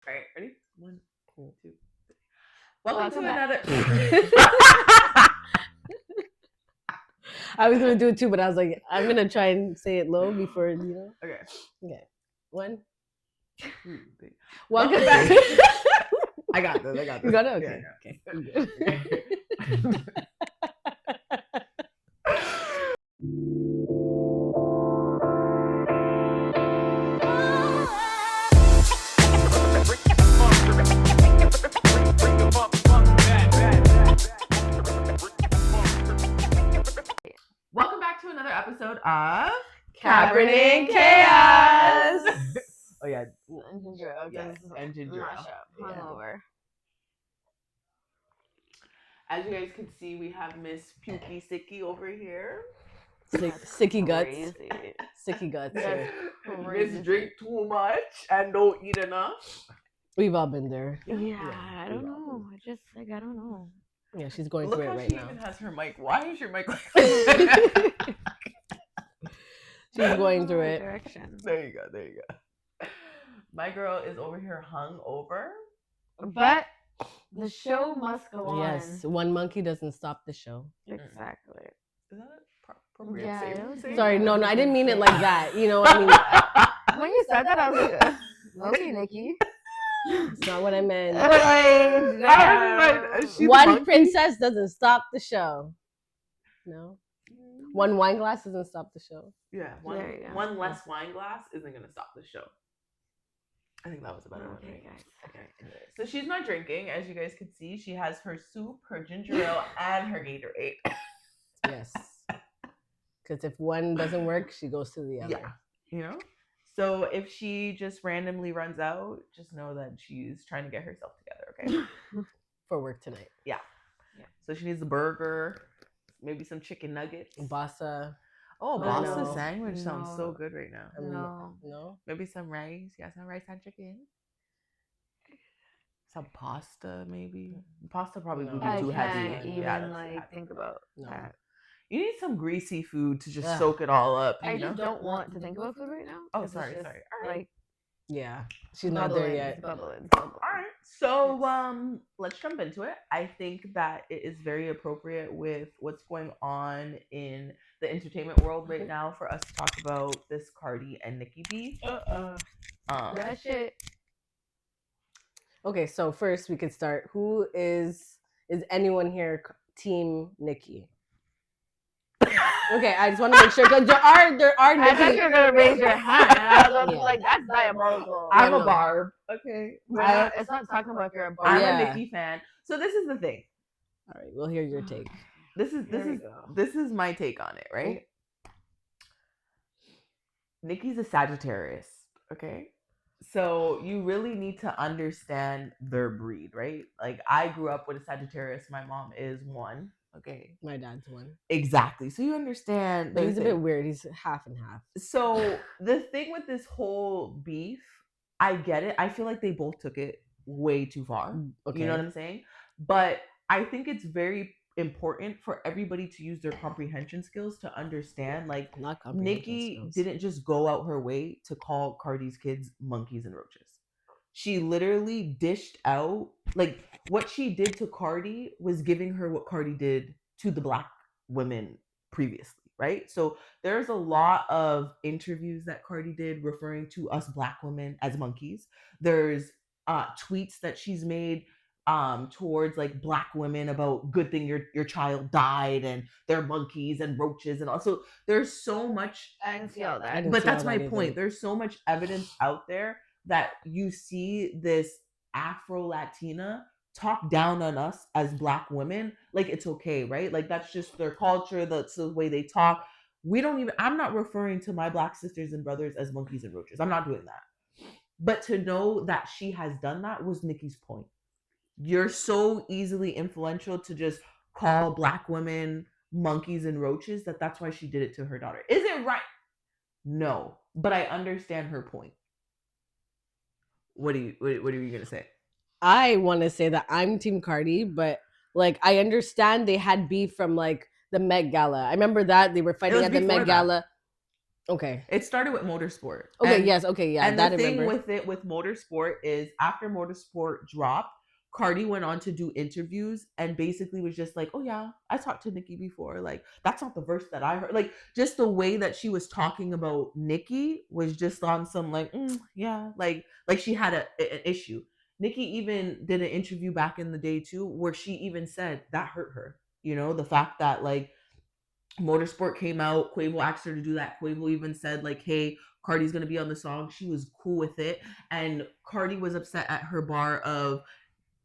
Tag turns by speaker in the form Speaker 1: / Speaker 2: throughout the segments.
Speaker 1: All right, ready? 1, 2, 3. Welcome to another.
Speaker 2: I was gonna do it too, but I was like, I'm gonna try and say it low before
Speaker 1: Okay.
Speaker 2: Okay. 1,
Speaker 1: 2, 3.
Speaker 2: Welcome back.
Speaker 1: I got this.
Speaker 2: You got it? Okay.
Speaker 1: Yeah.
Speaker 2: Okay.
Speaker 1: Welcome back to another episode of
Speaker 2: Cabernet&Chaos.
Speaker 1: Oh yeah,
Speaker 3: And ginger ale.
Speaker 1: Yes, and ginger ale.
Speaker 3: Hungover.
Speaker 1: As you guys can see, we have Miss Pukey Sicky over here.
Speaker 2: Sicky guts.
Speaker 3: Crazy.
Speaker 2: Sicky guts.
Speaker 3: That's
Speaker 1: Miss drink too much and don't eat enough.
Speaker 2: We've all been there.
Speaker 3: Yeah, I don't know. I don't know.
Speaker 2: Yeah, she's going
Speaker 1: Look
Speaker 2: through it
Speaker 1: how
Speaker 2: right
Speaker 1: she
Speaker 2: now.
Speaker 1: even has her mic. Why is your mic like that?
Speaker 2: She's going through it.
Speaker 3: Direction.
Speaker 1: There you go. My girl is over here hung over.
Speaker 3: But the show must go on.
Speaker 2: Yes, one monkey doesn't stop the show.
Speaker 3: Exactly.
Speaker 1: Is that appropriate?
Speaker 3: Yeah,
Speaker 1: Safe?
Speaker 3: it was
Speaker 1: Safe?
Speaker 2: Sorry, no, I didn't mean it like that. You know, I mean,
Speaker 3: When you said that, I was like, okay, Nicki.
Speaker 2: it's not what I meant.
Speaker 1: She's
Speaker 2: One
Speaker 1: monkey.
Speaker 2: princess doesn't stop the show. No. One wine glass doesn't stop the show.
Speaker 1: Yeah,
Speaker 3: There you go.
Speaker 1: one less wine glass isn't gonna stop the show. I think that was a better one.
Speaker 3: Okay,
Speaker 1: Right?
Speaker 3: guys.
Speaker 1: Okay. So she's not drinking, as you guys can see. She has her soup, her ginger ale, and her Gatorade.
Speaker 2: Yes. Because if one doesn't work, she goes to the other.
Speaker 1: Yeah, you know. So if she just randomly runs out, just know that she's trying to get herself together. Okay.
Speaker 2: For work tonight.
Speaker 1: Yeah. So she needs a burger, maybe some chicken nuggets.
Speaker 2: Bassa.
Speaker 1: Oh,
Speaker 2: I
Speaker 1: Boston
Speaker 2: know.
Speaker 1: sandwich sounds so
Speaker 3: No.
Speaker 1: good right now.
Speaker 2: I mean,
Speaker 3: No.
Speaker 2: No?
Speaker 1: Maybe some rice. Yeah, some rice and chicken. Some pasta, maybe. Pasta probably would be
Speaker 3: I
Speaker 1: too heavy.
Speaker 3: can't even
Speaker 1: Yeah, that's too heavy.
Speaker 3: think about
Speaker 2: No.
Speaker 3: that.
Speaker 1: You need some greasy food to just
Speaker 2: Ugh.
Speaker 1: soak it all up.
Speaker 3: I
Speaker 1: You know?
Speaker 3: just don't want to think about food right now.
Speaker 1: Oh,
Speaker 3: 'cause it's
Speaker 1: sorry.
Speaker 3: just,
Speaker 1: All right.
Speaker 3: Like,
Speaker 2: Yeah. She's not there
Speaker 3: bubbling,
Speaker 2: yet.
Speaker 3: it's bubbling.
Speaker 1: All right. So let's jump into it. I think that it is very appropriate with what's going on in the entertainment world right now for us to talk about this Cardi and Nicki beef.
Speaker 3: That shit.
Speaker 2: Okay, so first we could start. Who is anyone here team Nicki? Okay, I just want to make sure because there are
Speaker 3: I thought
Speaker 2: Nicki.
Speaker 3: you were gonna raise your hand. I was
Speaker 2: Yeah.
Speaker 3: like, that's diabolical.
Speaker 1: I'm
Speaker 2: Yeah,
Speaker 1: a
Speaker 2: no.
Speaker 1: Barb. Okay.
Speaker 3: It's not talking about if you're a bar.
Speaker 1: I'm
Speaker 2: Yeah.
Speaker 1: a Nicki fan. So this is the thing.
Speaker 2: All right, we'll hear your take.
Speaker 1: This
Speaker 3: There we go.
Speaker 1: is my take on it, right? Nicki's a Sagittarius, okay? So you really need to understand their breed, right? Like I grew up with a Sagittarius. My mom is one. Okay.
Speaker 2: My dad's one,
Speaker 1: Exactly. So you understand.
Speaker 2: but
Speaker 1: their
Speaker 2: he's a
Speaker 1: thing.
Speaker 2: bit weird. He's half and half.
Speaker 1: So the thing with this whole beef, I get it. I feel like they both took it way too far.
Speaker 2: Okay.
Speaker 1: You know what I'm saying? But I think it's very important for everybody to use their comprehension skills to understand. Like
Speaker 2: Not comprehension
Speaker 1: Nicki
Speaker 2: skills.
Speaker 1: didn't just go out her way to call Cardi's kids monkeys and roaches. She literally dished out, like what she did to Cardi was giving her what Cardi did to the black women previously, right? So there's a lot of interviews that Cardi did referring to us black women as monkeys. There's tweets that she's made towards like black women about good thing your child died and they're monkeys and roaches and also there's so much
Speaker 3: I didn't see all
Speaker 2: I
Speaker 3: that.
Speaker 2: didn't
Speaker 1: but
Speaker 2: see all
Speaker 1: that's my
Speaker 2: that either.
Speaker 1: point. There's so much evidence out there that you see this Afro Latina talk down on us as black women like it's okay, right? Like that's just their culture, that's the way they talk. I'm not referring to my black sisters and brothers as monkeys and roaches. I'm not doing that. But to know that she has done that was Nicki's point. You're so easily influential to just call black women monkeys and roaches that's why she did it to her daughter. Is it right? No, but I understand her point. What are you gonna say?
Speaker 2: I want to say that I'm Team Cardi, but like I understand they had beef from like the Met Gala. I remember that they were fighting
Speaker 1: was
Speaker 2: at the
Speaker 1: before
Speaker 2: Met
Speaker 1: that.
Speaker 2: Gala. Okay.
Speaker 1: It started with Motorsport.
Speaker 2: Okay.
Speaker 1: And,
Speaker 2: Yes. Okay. Yeah.
Speaker 1: and
Speaker 2: That
Speaker 1: the
Speaker 2: I
Speaker 1: thing
Speaker 2: remember.
Speaker 1: with Motorsport is after Motorsport dropped, Cardi went on to do interviews and basically was just like, "Oh yeah, I talked to Nicki before. Like that's not the verse that I heard." Like just the way that she was talking about Nicki was just on some like, yeah, like she had an issue. Nicki even did an interview back in the day too, where she even said that hurt her. The fact that like Motorsport came out, Quavo asked her to do that. Quavo even said like, "Hey, Cardi's gonna be on the song." She was cool with it, and Cardi was upset at her bar of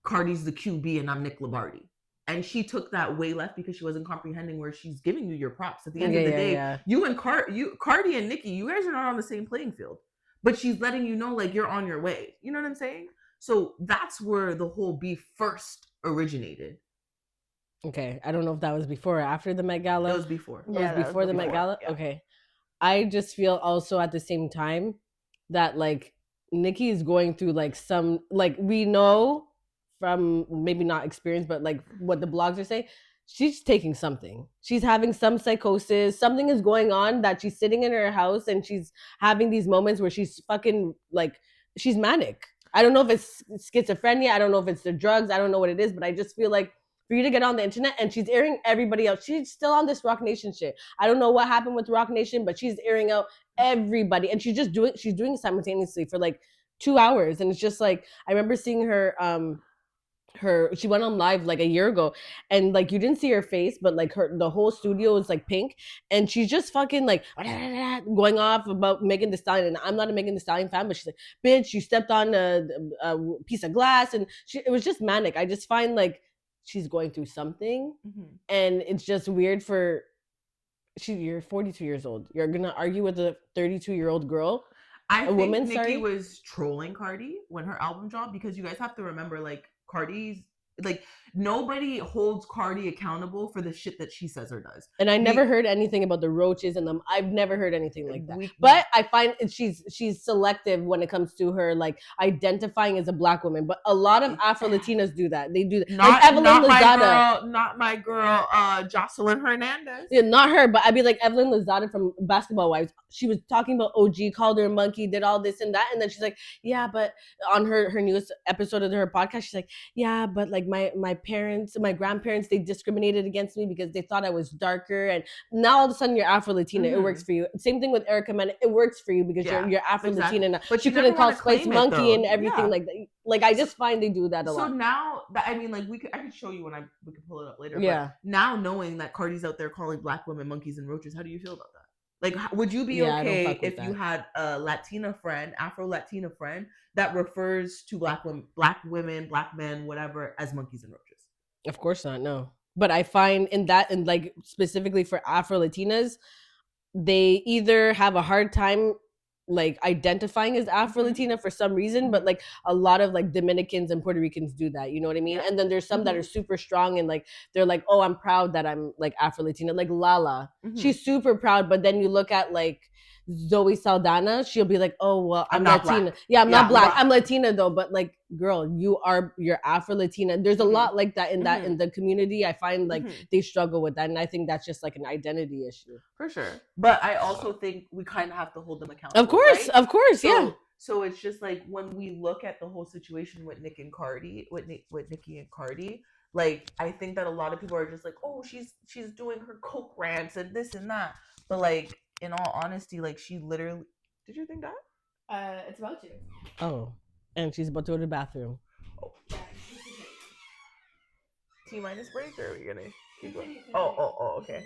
Speaker 1: Cardi's the QB and I'm Nick Labardi. And she took that way left because she wasn't comprehending where she's giving you your props. At the end of the day, you and Cardi and Nicki, you guys are not on the same playing field. But she's letting you know like you're on your way. You know what I'm saying? So that's where the whole beef first originated.
Speaker 2: Okay. I don't know if that was before or after the Met Gala.
Speaker 1: It was before.
Speaker 2: It was before the Met Gala.
Speaker 1: Yeah.
Speaker 2: Okay. I just feel also at the same time that like Nicki is going through like some like we know from maybe not experience, but like what the blogs are saying, she's taking something. She's having some psychosis. Something is going on that she's sitting in her house and she's having these moments where she's fucking like she's manic. I don't know if it's schizophrenia. I don't know if it's the drugs. I don't know what it is, but I just feel like for you to get on the internet and she's airing everybody else. She's still on this Rock Nation shit. I don't know what happened with Rock Nation, but she's airing out everybody, and she's doing it simultaneously for like 2 hours, and it's just like I remember seeing her. She went on live like a year ago, and like you didn't see her face, but like the whole studio is like pink, and she's just fucking like going off about Megan Thee Stallion. And I'm not a Megan Thee Stallion fan, but she's like, "Bitch, you stepped on a piece of glass," and it was just manic. I just find like she's going through something, and it's just weird for you're 42 years old. You're gonna argue with a 32-year-old girl.
Speaker 1: I think Nicki was trolling Cardi when her album dropped because you guys have to remember, like, Cardi's like nobody holds Cardi accountable for the shit that she says or does.
Speaker 2: And I never heard anything about the roaches and them. I've never heard anything like that. But I find she's selective when it comes to her like identifying as a black woman. But a lot of Afro Latinas do that. They do that. Like Evelyn Lozada.
Speaker 1: Not my girl, Jocelyn Hernandez.
Speaker 2: Yeah, not her, but I'd be like Evelyn Lozada from Basketball Wives. She was talking about OG, called her a monkey, did all this and that, and then she's like, yeah, but on her newest episode of her podcast, she's like, yeah, but like my parents, my grandparents, they discriminated against me because they thought I was darker, and now all of a sudden you're Afro Latina, it works for you. Same thing with Erica Mena, it works for you because you're Afro Latina now. But she couldn't call Spice Monkey and everything like that. Like I just find they do that a lot.
Speaker 1: So now that I mean, like I could show you we could pull it up later.
Speaker 2: Yeah.
Speaker 1: But now knowing that Cardi's out there calling black women monkeys and roaches, how do you feel about that? Like, would you be okay if you had a Latina friend, Afro Latina friend, that refers to black women, black men, whatever, as monkeys and roaches?
Speaker 2: Of course not, no. But I find in like specifically for Afro Latinas, they either have a hard time like identifying as Afro Latina for some reason, but like a lot of like Dominicans and Puerto Ricans do that, you know what I mean? Yeah. And then there's some that are super strong and like they're like, oh, I'm proud that I'm like Afro Latina, like Lala. She's super proud, but then you look at like Zoe Saldana, she'll be like, oh well, I'm Latina. Black. Yeah, I'm not black. I'm Latina though, but like, girl, you're Afro Latina. There's a lot like that in in the community. I find like they struggle with that, and I think that's just like an identity issue.
Speaker 1: For sure. But I also think we kind of have to hold them accountable.
Speaker 2: Of course, right? Of course, yeah.
Speaker 1: So it's just like when we look at the whole situation with Nick and Cardi, with Nicki and Cardi, like I think that a lot of people are just like, oh, she's doing her coke rants and this and that, but like. In all honesty, like she literally. Did you think that?
Speaker 3: It's about you.
Speaker 2: Oh, and she's about to go to the bathroom.
Speaker 1: Oh. T-minus break, or are we gonna keep going? Oh, okay.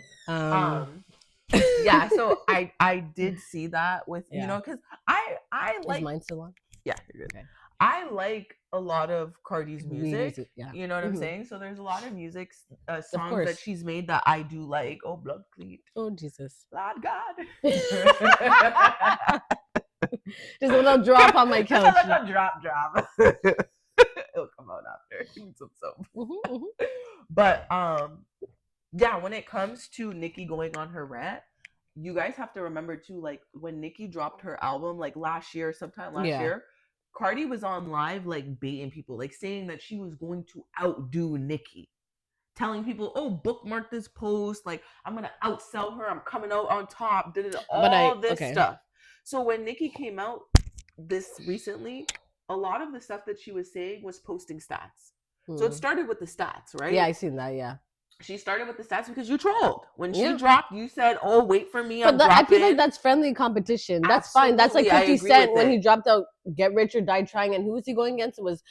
Speaker 1: Yeah. So I did see that with you know because I like.
Speaker 2: Is mine still on?
Speaker 1: Yeah, you're good. Okay. I like a lot of Cardi's music.
Speaker 2: Yeah.
Speaker 1: You know what I'm saying? So there's a lot of music songs that she's made that I do like. Oh, blood cleat.
Speaker 2: Oh, Jesus.
Speaker 1: Lord God.
Speaker 2: Just a little drop on my couch.
Speaker 1: Just a little drop. It'll come out after. Need some soap. But yeah, when it comes to Nicki going on her rant, you guys have to remember too, like when Nicki dropped her album like sometime last year, Cardi was on live like baiting people, like saying that she was going to outdo Nicki. telling people, "Oh, bookmark this post. Like, I'm gonna outsell her. I'm coming out on top." Did
Speaker 2: But
Speaker 1: all this
Speaker 2: okay.
Speaker 1: stuff. So when Nicki came out this recently, a lot of the stuff that she was saying was posting stats. So it started with the stats, right?
Speaker 2: Yeah, I seen that. Yeah.
Speaker 1: She started with the stats because you trolled. When she
Speaker 2: Yeah.
Speaker 1: dropped, you said, "Oh, wait for me, I'm
Speaker 2: But I feel
Speaker 1: dropping."
Speaker 2: like that's friendly competition. That's fine. That's like
Speaker 1: Absolutely, I
Speaker 2: 50
Speaker 1: agree
Speaker 2: Cent
Speaker 1: with
Speaker 2: when
Speaker 1: it.
Speaker 2: he dropped out Get Rich or Die Trying. And who was he going against? It was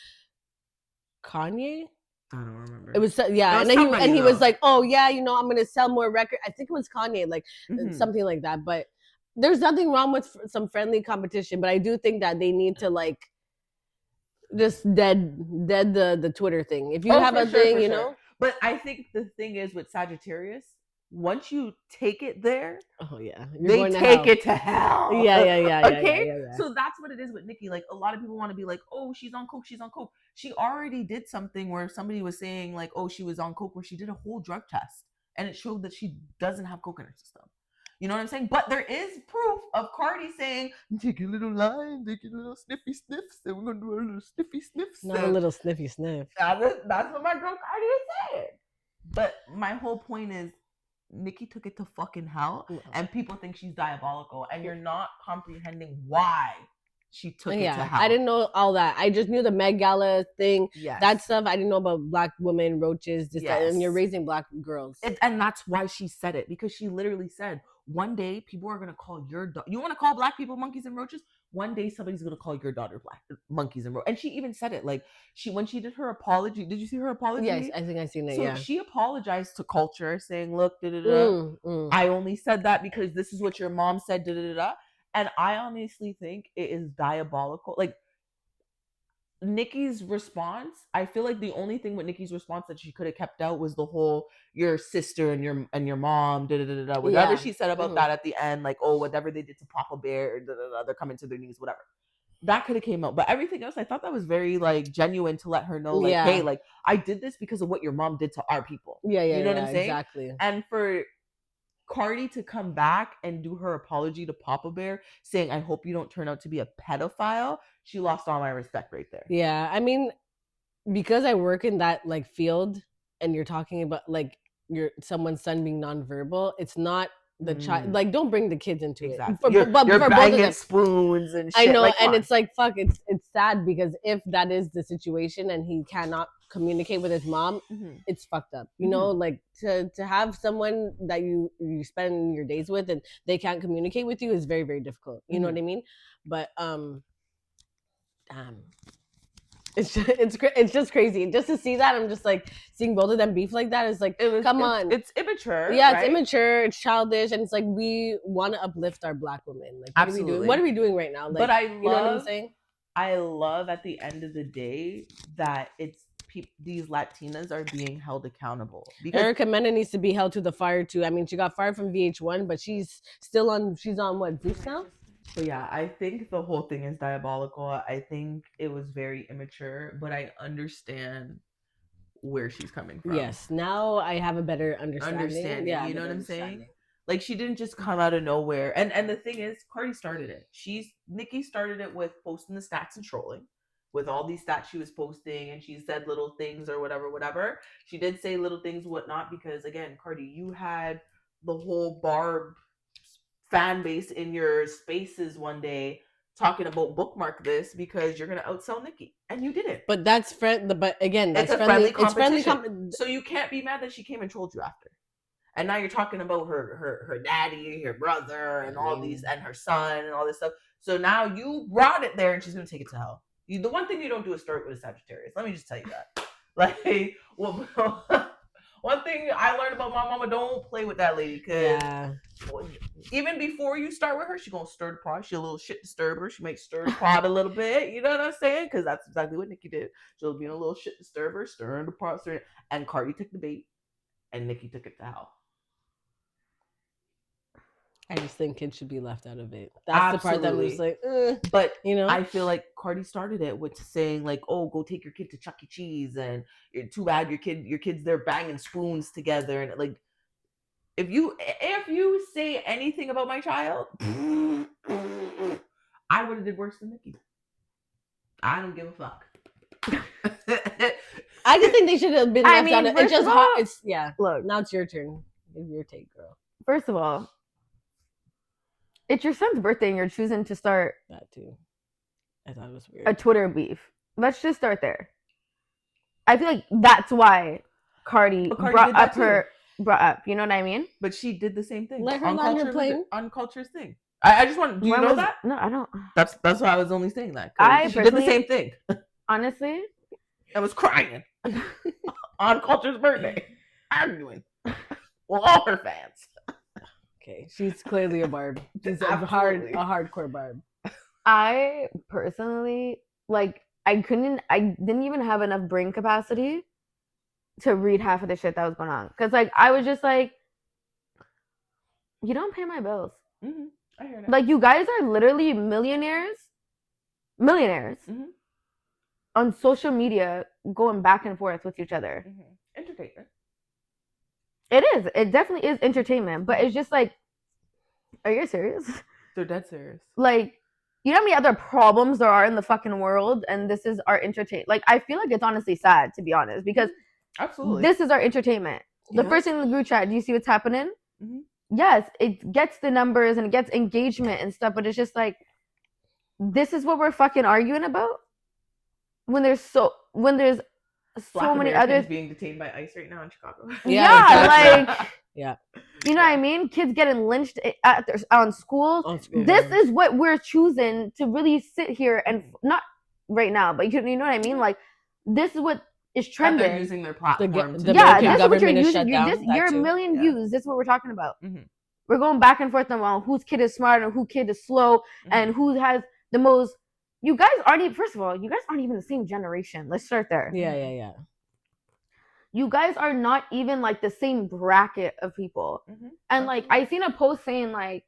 Speaker 2: Kanye?
Speaker 1: I don't remember.
Speaker 2: It was, yeah.
Speaker 1: It was
Speaker 2: And then
Speaker 1: somebody,
Speaker 2: he was
Speaker 1: though.
Speaker 2: like, oh, yeah, you know, I'm going to sell more records. I think it was Kanye, like something like that. But there's nothing wrong with some friendly competition. But I do think that they need to like just dead the Twitter thing. If you have a thing, you know.
Speaker 1: But I think the thing is with Sagittarius, once you take it there,
Speaker 2: Oh yeah,
Speaker 1: they take it to hell.
Speaker 2: Yeah.
Speaker 1: Okay,
Speaker 2: Yeah.
Speaker 1: so that's what it is with Nicki. Like a lot of people want to be like, "Oh, she's on coke. She's on coke." She already did something where somebody was saying like, "Oh, she was on coke," where she did a whole drug test and it showed that she doesn't have coke in her system. You know what I'm saying? But there is proof of Cardi saying, "Take a little line, take a little sniffy sniffs, and we're gonna do a little sniffy sniffs."
Speaker 2: Not a little sniffy sniff.
Speaker 1: That's what my girl Cardi is saying. But my whole point is, Nicki took it to fucking hell, and people think she's diabolical, and you're not comprehending why she took it to hell.
Speaker 2: I didn't know all that. I just knew the Met Gala thing,
Speaker 1: Yes.
Speaker 2: that stuff. I didn't know about black women, roaches, this, that, and you're raising black girls.
Speaker 1: And that's why she said it, because she literally said, one day people are going to call your daughter. You want to call black people monkeys and roaches? One day somebody's going to call your daughter black monkeys and roaches. And she even said it, like, when she did her apology. Did you see her apology?
Speaker 2: Yes, I think I've seen it.
Speaker 1: So she apologized to culture, saying, "Look, I only said that because this is what your mom said, And I honestly think it is diabolical. Like, Nicki's response, I feel like the only thing with Nicki's response that she could have kept out was the whole your sister and your mom, whatever she said about that at the end, like, oh, whatever they did to Papa Bear, they're coming to their knees, whatever. That could have came out. But everything else, I thought that was very like genuine to let her know, like, hey, like, I did this because of what your mom did to our people. You know what I'm saying?
Speaker 2: Exactly.
Speaker 1: And for Cardi to come back and do her apology to Papa Bear, saying, "I hope you don't turn out to be a pedophile," she lost all my respect right there.
Speaker 2: Yeah, I mean, because I work in that like field, and you're talking about like someone's son being nonverbal, it's not the child. Like, don't bring the kids into it.
Speaker 1: You're banging spoons and shit.
Speaker 2: I know, like, and it's like, fuck. It's sad because if that is the situation and he cannot communicate with his mom, it's fucked up. You know, like to have someone that you spend your days with and they can't communicate with you is very, very difficult. You know what I mean? But damn. It's just crazy. Just to see that, I'm just like seeing both of them beef like that is like, come on.
Speaker 1: It's immature.
Speaker 2: Yeah, right? It's immature. It's childish, and it's like we want to uplift our black women. Like, what are we doing? What are we doing right now? Like,
Speaker 1: but you know what I'm
Speaker 2: saying?
Speaker 1: I love at the end of the day that it's these Latinas are being held accountable.
Speaker 2: Because Erica Mena needs to be held to the fire too. I mean, she got fired from VH1, but she's still on. She's on what, Zeus now?
Speaker 1: So yeah, I think the whole thing is diabolical. I think it was very immature, but I understand where she's coming from.
Speaker 2: Yes, now I have a better understanding.
Speaker 1: Yeah, you know what I'm saying? Like, she didn't just come out of nowhere. And the thing is, Cardi started it. Nicki started it with posting the stats and trolling. With all these stats she was posting, and she said little things or whatever. She did say little things, whatnot, because again, Cardi, you had the whole Barb fan base in your spaces one day talking about bookmark this because you're gonna outsell Nicki, and you didn't.
Speaker 2: But that's but again, that's
Speaker 1: it's friendly competition. So you can't be mad that she came and trolled you after. And now you're talking about her daddy, her brother, and all these, and her son, and all this stuff. So now you brought it there, and she's gonna take it to hell. The one thing you don't do is start with a Sagittarius. Let me just tell you that. Like, well, one thing I learned about my mama: don't play with that lady, because even before you start with her, she's gonna stir the pot. She's a little shit disturber. She might stir the pot a little bit. You know what I'm saying? Because that's exactly what Nicki did. She was being a little shit disturber, stirring the pot, and Cardi took the bait, and Nicki took it to hell.
Speaker 2: I just think kids should be left out of it. That's the part that I'm just like,
Speaker 1: but you know, I feel like Cardi started it with saying like, "Oh, go take your kid to Chuck E. Cheese," and too bad your kids they're banging spoons together, and like, if you say anything about my child, I would have did worse than Nicki. I don't give a fuck.
Speaker 2: I just think they should have been
Speaker 3: I
Speaker 2: left
Speaker 3: mean,
Speaker 2: out. It's
Speaker 3: first
Speaker 2: just
Speaker 3: of
Speaker 2: hot.
Speaker 3: all,
Speaker 2: It's
Speaker 3: look.
Speaker 2: Now it's your turn. Give your take, girl.
Speaker 3: First of all, it's your son's birthday and you're choosing to start
Speaker 2: That too. I thought it was
Speaker 3: a
Speaker 2: weird.
Speaker 3: Twitter beef. Let's just start there. I feel like that's why Cardi
Speaker 1: But Cardi
Speaker 3: brought
Speaker 1: did that
Speaker 3: up her brought up. You know what I mean?
Speaker 1: But she did the same thing.
Speaker 2: Let her
Speaker 1: on
Speaker 2: land her
Speaker 1: culture,
Speaker 2: plane.
Speaker 1: on culture's thing. I just want. Do you
Speaker 3: When
Speaker 1: know
Speaker 3: was-
Speaker 1: that?
Speaker 3: No, I don't.
Speaker 1: That's why I was only saying that.
Speaker 3: I
Speaker 1: She did the
Speaker 3: personally-
Speaker 1: same thing.
Speaker 3: Honestly,
Speaker 1: I was crying on culture's birthday, arguing with all her fans.
Speaker 2: Okay, she's clearly a barb. She's a
Speaker 1: Absolutely.
Speaker 2: hardcore barb.
Speaker 3: I personally like. I didn't even have enough brain capacity to read half of the shit that was going on. Because like I was just like, you don't pay my bills.
Speaker 1: Mm-hmm. I hear that.
Speaker 3: Like you guys are literally millionaires
Speaker 1: Mm-hmm.
Speaker 3: on social media going back and forth with each other.
Speaker 1: Mm-hmm. Entertainment.
Speaker 3: It is. It definitely is entertainment. But it's just like, are you serious?
Speaker 1: They're dead serious.
Speaker 3: Like, you know how many other problems there are in the fucking world, and this is our entertainment. Like, I feel like it's honestly sad, to be honest, because
Speaker 1: Absolutely.
Speaker 3: this is our entertainment. The
Speaker 1: Yeah.
Speaker 3: first thing in the group chat, do you see what's happening?
Speaker 1: Mhm.
Speaker 3: Yes, it gets the numbers and it gets engagement and stuff, but it's just like, this is what we're fucking arguing about when there's so
Speaker 1: Black
Speaker 3: many
Speaker 1: Americans
Speaker 3: other
Speaker 1: being detained by ICE right now in Chicago.
Speaker 3: Yeah, like
Speaker 2: Yeah.
Speaker 3: you know what I mean? Kids getting lynched on schools.
Speaker 2: On school
Speaker 3: This
Speaker 2: grounds.
Speaker 3: is what we're choosing to really sit here and not right now, but you know what I mean? Like this is what is
Speaker 1: That
Speaker 3: trending.
Speaker 1: they're using their platform.
Speaker 2: the
Speaker 1: to
Speaker 3: Yeah,
Speaker 2: American
Speaker 3: this is what you're
Speaker 2: government is
Speaker 3: using.
Speaker 2: shut
Speaker 3: You're
Speaker 2: down,
Speaker 3: this,
Speaker 2: that
Speaker 3: you're a
Speaker 2: too.
Speaker 3: million
Speaker 1: Yeah.
Speaker 3: views. This is what we're talking about.
Speaker 1: Mhm.
Speaker 3: We're going back and forth on whose kid is smart and who kid is slow and who has the most. You guys aren't even. First of all, you guys aren't even the same generation. Let's start there.
Speaker 2: Yeah.
Speaker 3: You guys are not even like the same bracket of people.
Speaker 1: Mhm.
Speaker 3: And like I seen a post saying like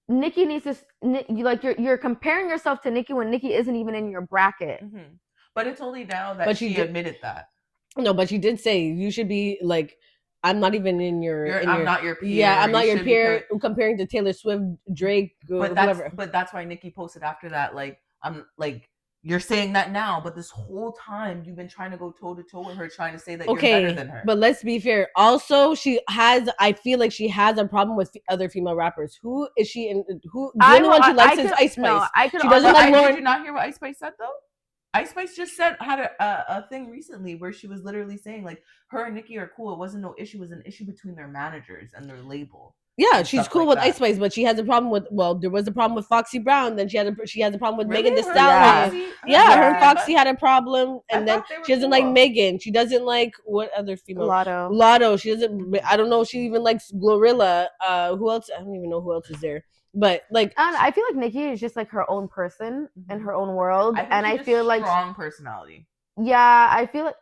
Speaker 3: Nicki needs to you're comparing yourself to Nicki when Nicki isn't even in your bracket.
Speaker 1: Mhm. But it's only now that
Speaker 2: But
Speaker 1: she
Speaker 2: she did-
Speaker 1: admitted that.
Speaker 2: No, but she did say you should be like, I'm not even in your.
Speaker 1: I'm not your peer.
Speaker 2: Yeah, I'm not
Speaker 1: You
Speaker 2: your
Speaker 1: should
Speaker 2: peer. Comparing to Taylor Swift, Drake,
Speaker 1: But
Speaker 2: whoever.
Speaker 1: that's why Nicki posted after that. Like I'm like you're saying that now, but this whole time you've been trying to go toe to toe with her, trying to say that you're better than her.
Speaker 2: But let's be fair. Also, I feel like she has a problem with other female rappers. Who is she? The only one she likes is Ice Spice.
Speaker 3: No, I could
Speaker 2: She doesn't
Speaker 3: honestly-
Speaker 2: like Lauren.
Speaker 1: Did you not hear what Ice Spice said though? Ice Spice just had a thing recently where she was literally saying like her and Nicki are cool. It wasn't no issue. It was an issue between their managers and their label.
Speaker 2: Yeah,
Speaker 1: and
Speaker 2: she's
Speaker 1: stuff
Speaker 2: cool
Speaker 1: like
Speaker 2: with
Speaker 1: that.
Speaker 2: Ice Spice, but she has a problem with. Well, there was a problem with Foxy Brown. Then she has a problem with
Speaker 1: Really?
Speaker 2: Megan Thee
Speaker 1: Her and
Speaker 2: Stallion.
Speaker 1: Foxy?
Speaker 2: Yeah, her
Speaker 3: Yeah.
Speaker 2: and Foxy had a problem,
Speaker 1: I
Speaker 2: and then
Speaker 1: thought they were
Speaker 2: she doesn't like
Speaker 1: cool.
Speaker 2: Megan. She doesn't like what other female?
Speaker 3: Lotto.
Speaker 2: Lotto. She doesn't. I don't know. If she even likes Glorilla. Who else? I don't even know who else is there. But like,
Speaker 3: I don't know, I feel like Nicki is just like her own person in her own world, I feel like
Speaker 1: strong personality.
Speaker 3: yeah, I feel like.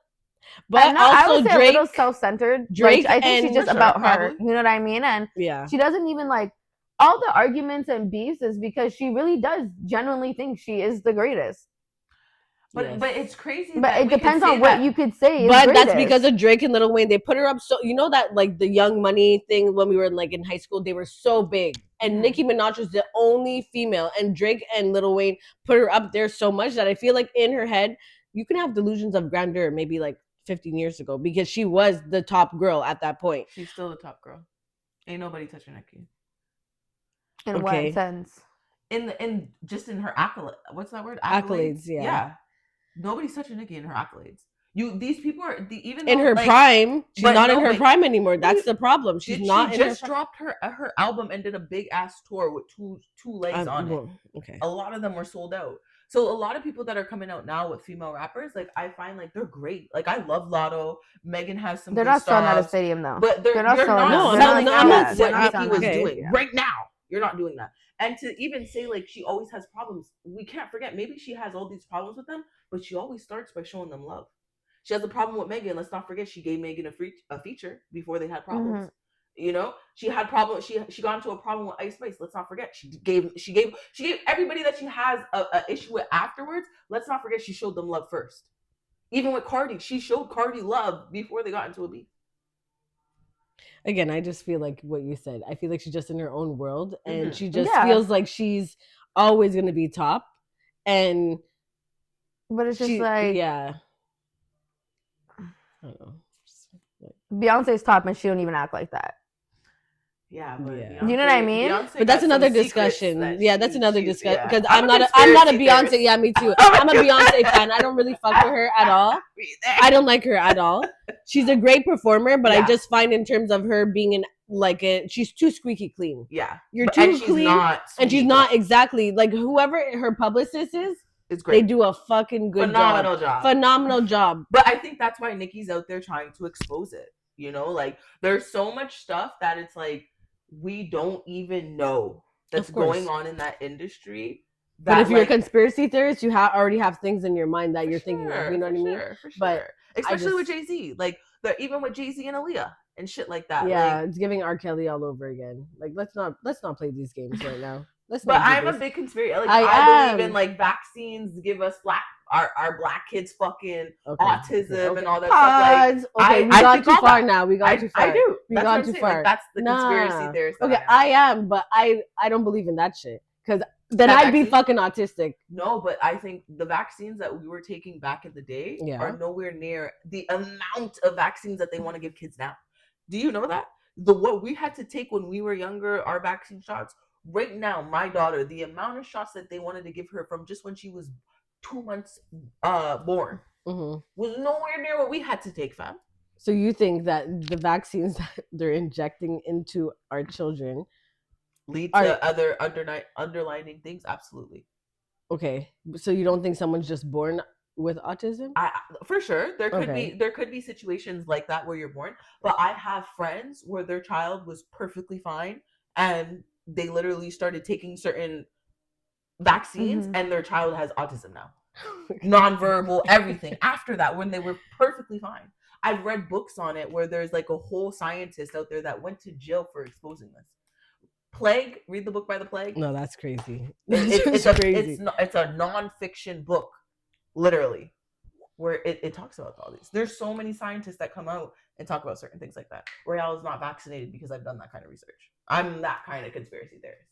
Speaker 2: but
Speaker 3: I
Speaker 2: also
Speaker 3: would say
Speaker 2: Drake.
Speaker 3: a little self-centered.
Speaker 2: Drake
Speaker 3: I think she's
Speaker 2: and-
Speaker 3: just
Speaker 1: For sure,
Speaker 3: about her.
Speaker 1: probably.
Speaker 3: You know what I mean? And
Speaker 2: Yeah.
Speaker 3: she doesn't even like all the arguments and beefs is because she really does genuinely think she is the greatest.
Speaker 1: But
Speaker 2: Yes.
Speaker 1: but it's crazy.
Speaker 3: But
Speaker 1: that
Speaker 3: it
Speaker 1: we could
Speaker 3: depends
Speaker 1: say
Speaker 3: on what
Speaker 1: that.
Speaker 3: you could say. Is
Speaker 2: But that's
Speaker 3: greatest.
Speaker 2: because of Drake and Lil Wayne. They put her up so you know that like the Young Money thing when we were like in high school, they were so big. And
Speaker 1: Mhm.
Speaker 2: Nicki Minaj was the only female, and Drake and Lil Wayne put her up there so much that I feel like in her head you can have delusions of grandeur maybe like 15 years ago because she was the top girl at that point.
Speaker 1: She's still the top girl. Ain't nobody touching Nicki.
Speaker 3: in
Speaker 2: okay.
Speaker 3: what sense?
Speaker 1: In just in her accolade. What's that word?
Speaker 2: Accolades, yeah.
Speaker 1: Nobody's touching Nicki in her accolades. These people are even
Speaker 2: In
Speaker 1: though,
Speaker 2: her
Speaker 1: like,
Speaker 2: prime, she's
Speaker 1: but
Speaker 2: not
Speaker 1: no,
Speaker 2: in her
Speaker 1: but-
Speaker 2: prime anymore. That's the problem. She's
Speaker 1: Did
Speaker 2: not
Speaker 1: she
Speaker 2: in her
Speaker 1: just
Speaker 2: prime.
Speaker 1: dropped her album and did a big ass tour with two legs on it.
Speaker 2: Well, okay.
Speaker 1: A lot of them were sold out. So a lot of people that are coming out now with female rappers, like I find like they're great. Like I love Lotto. Megan has some.
Speaker 3: They're
Speaker 1: good
Speaker 3: not selling out a
Speaker 1: stuff,
Speaker 3: stadium though.
Speaker 1: but you're not
Speaker 3: selling
Speaker 2: No,
Speaker 3: out.
Speaker 1: selling
Speaker 2: no,
Speaker 1: out
Speaker 2: I'm not
Speaker 1: what
Speaker 2: saying-
Speaker 1: Nicki was
Speaker 2: okay.
Speaker 1: doing right now. You're not doing that. And to even say like she always has problems, we can't forget. Maybe she has all these problems with them, but she always starts by showing them love. She has a problem with Megan. Let's not forget she gave Megan a feature before they had problems. You know, she had problems. She got into a problem with Ice Spice. Let's not forget she gave everybody that she has a issue with afterwards. Let's not forget she showed them love first. Even with Cardi, she showed Cardi love before they got into a beef.
Speaker 2: Again, I just feel like what you said. I feel like she's just in her own world, and
Speaker 1: Mhm.
Speaker 2: she just
Speaker 3: Yeah.
Speaker 2: feels like she's always going to be top. And
Speaker 3: But it's just
Speaker 2: she,
Speaker 3: like
Speaker 2: yeah,
Speaker 3: Beyonce's top, and she don't even act like that.
Speaker 1: Yeah, but
Speaker 2: Yeah.
Speaker 1: Beyonce,
Speaker 3: You know what I mean?
Speaker 1: Beyonce
Speaker 2: But that's
Speaker 1: got
Speaker 2: another
Speaker 1: some secrets
Speaker 2: discussion.
Speaker 1: that
Speaker 2: Yeah, that's another
Speaker 1: she's-
Speaker 2: discussion.
Speaker 1: yeah.
Speaker 2: Because I'm not a Beyonce.
Speaker 1: conspiracy
Speaker 2: Yeah,
Speaker 1: theorist.
Speaker 2: me too. I'm a Beyonce fan. I don't really fuck with her at all. I don't like her at all. She's a great performer, but I
Speaker 1: Yeah.
Speaker 2: just find in terms of her being in like she's too squeaky clean.
Speaker 1: Yeah,
Speaker 2: You're
Speaker 1: But-
Speaker 2: too
Speaker 1: and she's
Speaker 2: clean,
Speaker 1: not
Speaker 2: and she's
Speaker 1: sweet,
Speaker 2: not
Speaker 1: though.
Speaker 2: exactly like whoever her publicist is.
Speaker 1: It's
Speaker 2: They
Speaker 1: great.
Speaker 2: do a fucking good
Speaker 1: Phenomenal job.
Speaker 2: Phenomenal job.
Speaker 1: But I think that's why Nicki's out there trying to expose it. You know, like there's so much stuff that it's like we don't even know that's
Speaker 2: Of course.
Speaker 1: going on in that industry.
Speaker 2: But if you're a
Speaker 1: like,
Speaker 2: conspiracy theorist, you already have things in your mind that you're thinking of. You know what I mean?
Speaker 1: For sure.
Speaker 2: But
Speaker 1: especially with
Speaker 2: just-
Speaker 1: Jay-Z, like even with Jay-Z and Aaliyah and shit like that.
Speaker 2: Yeah,
Speaker 1: like,
Speaker 2: it's giving R. Kelly all over again. Like let's not play these games right now. Let's
Speaker 1: but
Speaker 2: not do
Speaker 1: I'm a
Speaker 2: this.
Speaker 1: big conspiracy. Like
Speaker 2: I
Speaker 1: believe in
Speaker 2: am.
Speaker 1: like vaccines give us our black kids fucking
Speaker 2: Okay,
Speaker 1: autism
Speaker 2: okay.
Speaker 1: and all that stuff. Like,
Speaker 2: Okay, we
Speaker 1: I
Speaker 2: got
Speaker 1: think
Speaker 2: too
Speaker 1: all
Speaker 2: far
Speaker 1: that.
Speaker 2: now. We got too far.
Speaker 1: I do.
Speaker 2: We
Speaker 1: That's
Speaker 2: got
Speaker 1: what I'm
Speaker 2: too
Speaker 1: saying.
Speaker 2: far.
Speaker 1: Like, that's the conspiracy theorist. that
Speaker 2: Okay,
Speaker 1: I am.
Speaker 2: I am, but I don't believe in that shit because then
Speaker 1: That
Speaker 2: I'd be
Speaker 1: vaccine?
Speaker 2: fucking autistic.
Speaker 1: No, but I think the vaccines that we were taking back in the day
Speaker 2: Yeah.
Speaker 1: are nowhere near the amount of vaccines that they want to give kids now. Do you know that? What we had to take when we were younger, our vaccine shots, right now, my daughter, the amount of shots that they wanted to give her from just when she was 2 months born
Speaker 2: Mhm.
Speaker 1: was nowhere near what we had to take, fam.
Speaker 2: So you think that the vaccines that they're injecting into our children
Speaker 1: Lead to other underlining things? Absolutely.
Speaker 2: Okay, so you don't think someone's just born with autism?
Speaker 1: For sure, there
Speaker 2: Okay.
Speaker 1: could be situations like that where you're born, but I have friends where their child was perfectly fine and they literally started taking certain vaccines
Speaker 3: Mhm.
Speaker 1: and their child has autism now. Nonverbal, everything after that when they were perfectly fine. I've read books on it where there's like a whole scientist out there that went to jail for exposing this. Plague, read the book by the Plague.
Speaker 2: No, that's crazy.
Speaker 1: It's
Speaker 2: crazy.
Speaker 1: it's a nonfiction book, literally, where it talks about all these. There's so many scientists that come out and talk about certain things like that. Royale is not vaccinated because I've done that kind of research. I'm that kind of conspiracy theorist.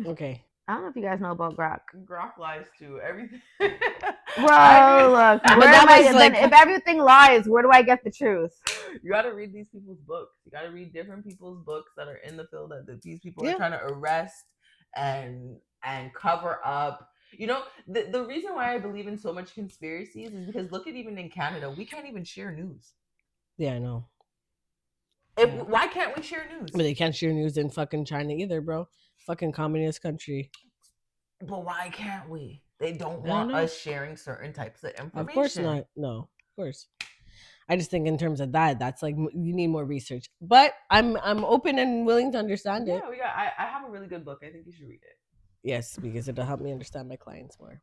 Speaker 2: Okay.
Speaker 3: I don't know if you guys know about Grok.
Speaker 1: Grok lies to everything.
Speaker 3: Bro, look,
Speaker 2: But
Speaker 3: where
Speaker 2: that
Speaker 3: am I?
Speaker 2: was like-
Speaker 3: Then if everything lies, where do I get the truth?
Speaker 1: You got to read these people's books. You got to read different people's books that are in the field that these people
Speaker 2: Yeah.
Speaker 1: are trying to arrest and cover up. You know, the reason why I believe in so much conspiracies is because look at even in Canada, we can't even share news.
Speaker 2: Yeah, I know.
Speaker 1: Why can't we share news?
Speaker 2: But they can't share news in fucking China either, bro. Fucking communist country.
Speaker 1: But why can't we? They don't
Speaker 2: I don't
Speaker 1: want
Speaker 2: know.
Speaker 1: us sharing certain types of information.
Speaker 2: Of course not. No, of course. I just think in terms of that's like you need more research. But I'm open and willing to understand it.
Speaker 1: Yeah, I have a really good book. I think you should read it.
Speaker 2: Yes, because it'll help me understand my clients more.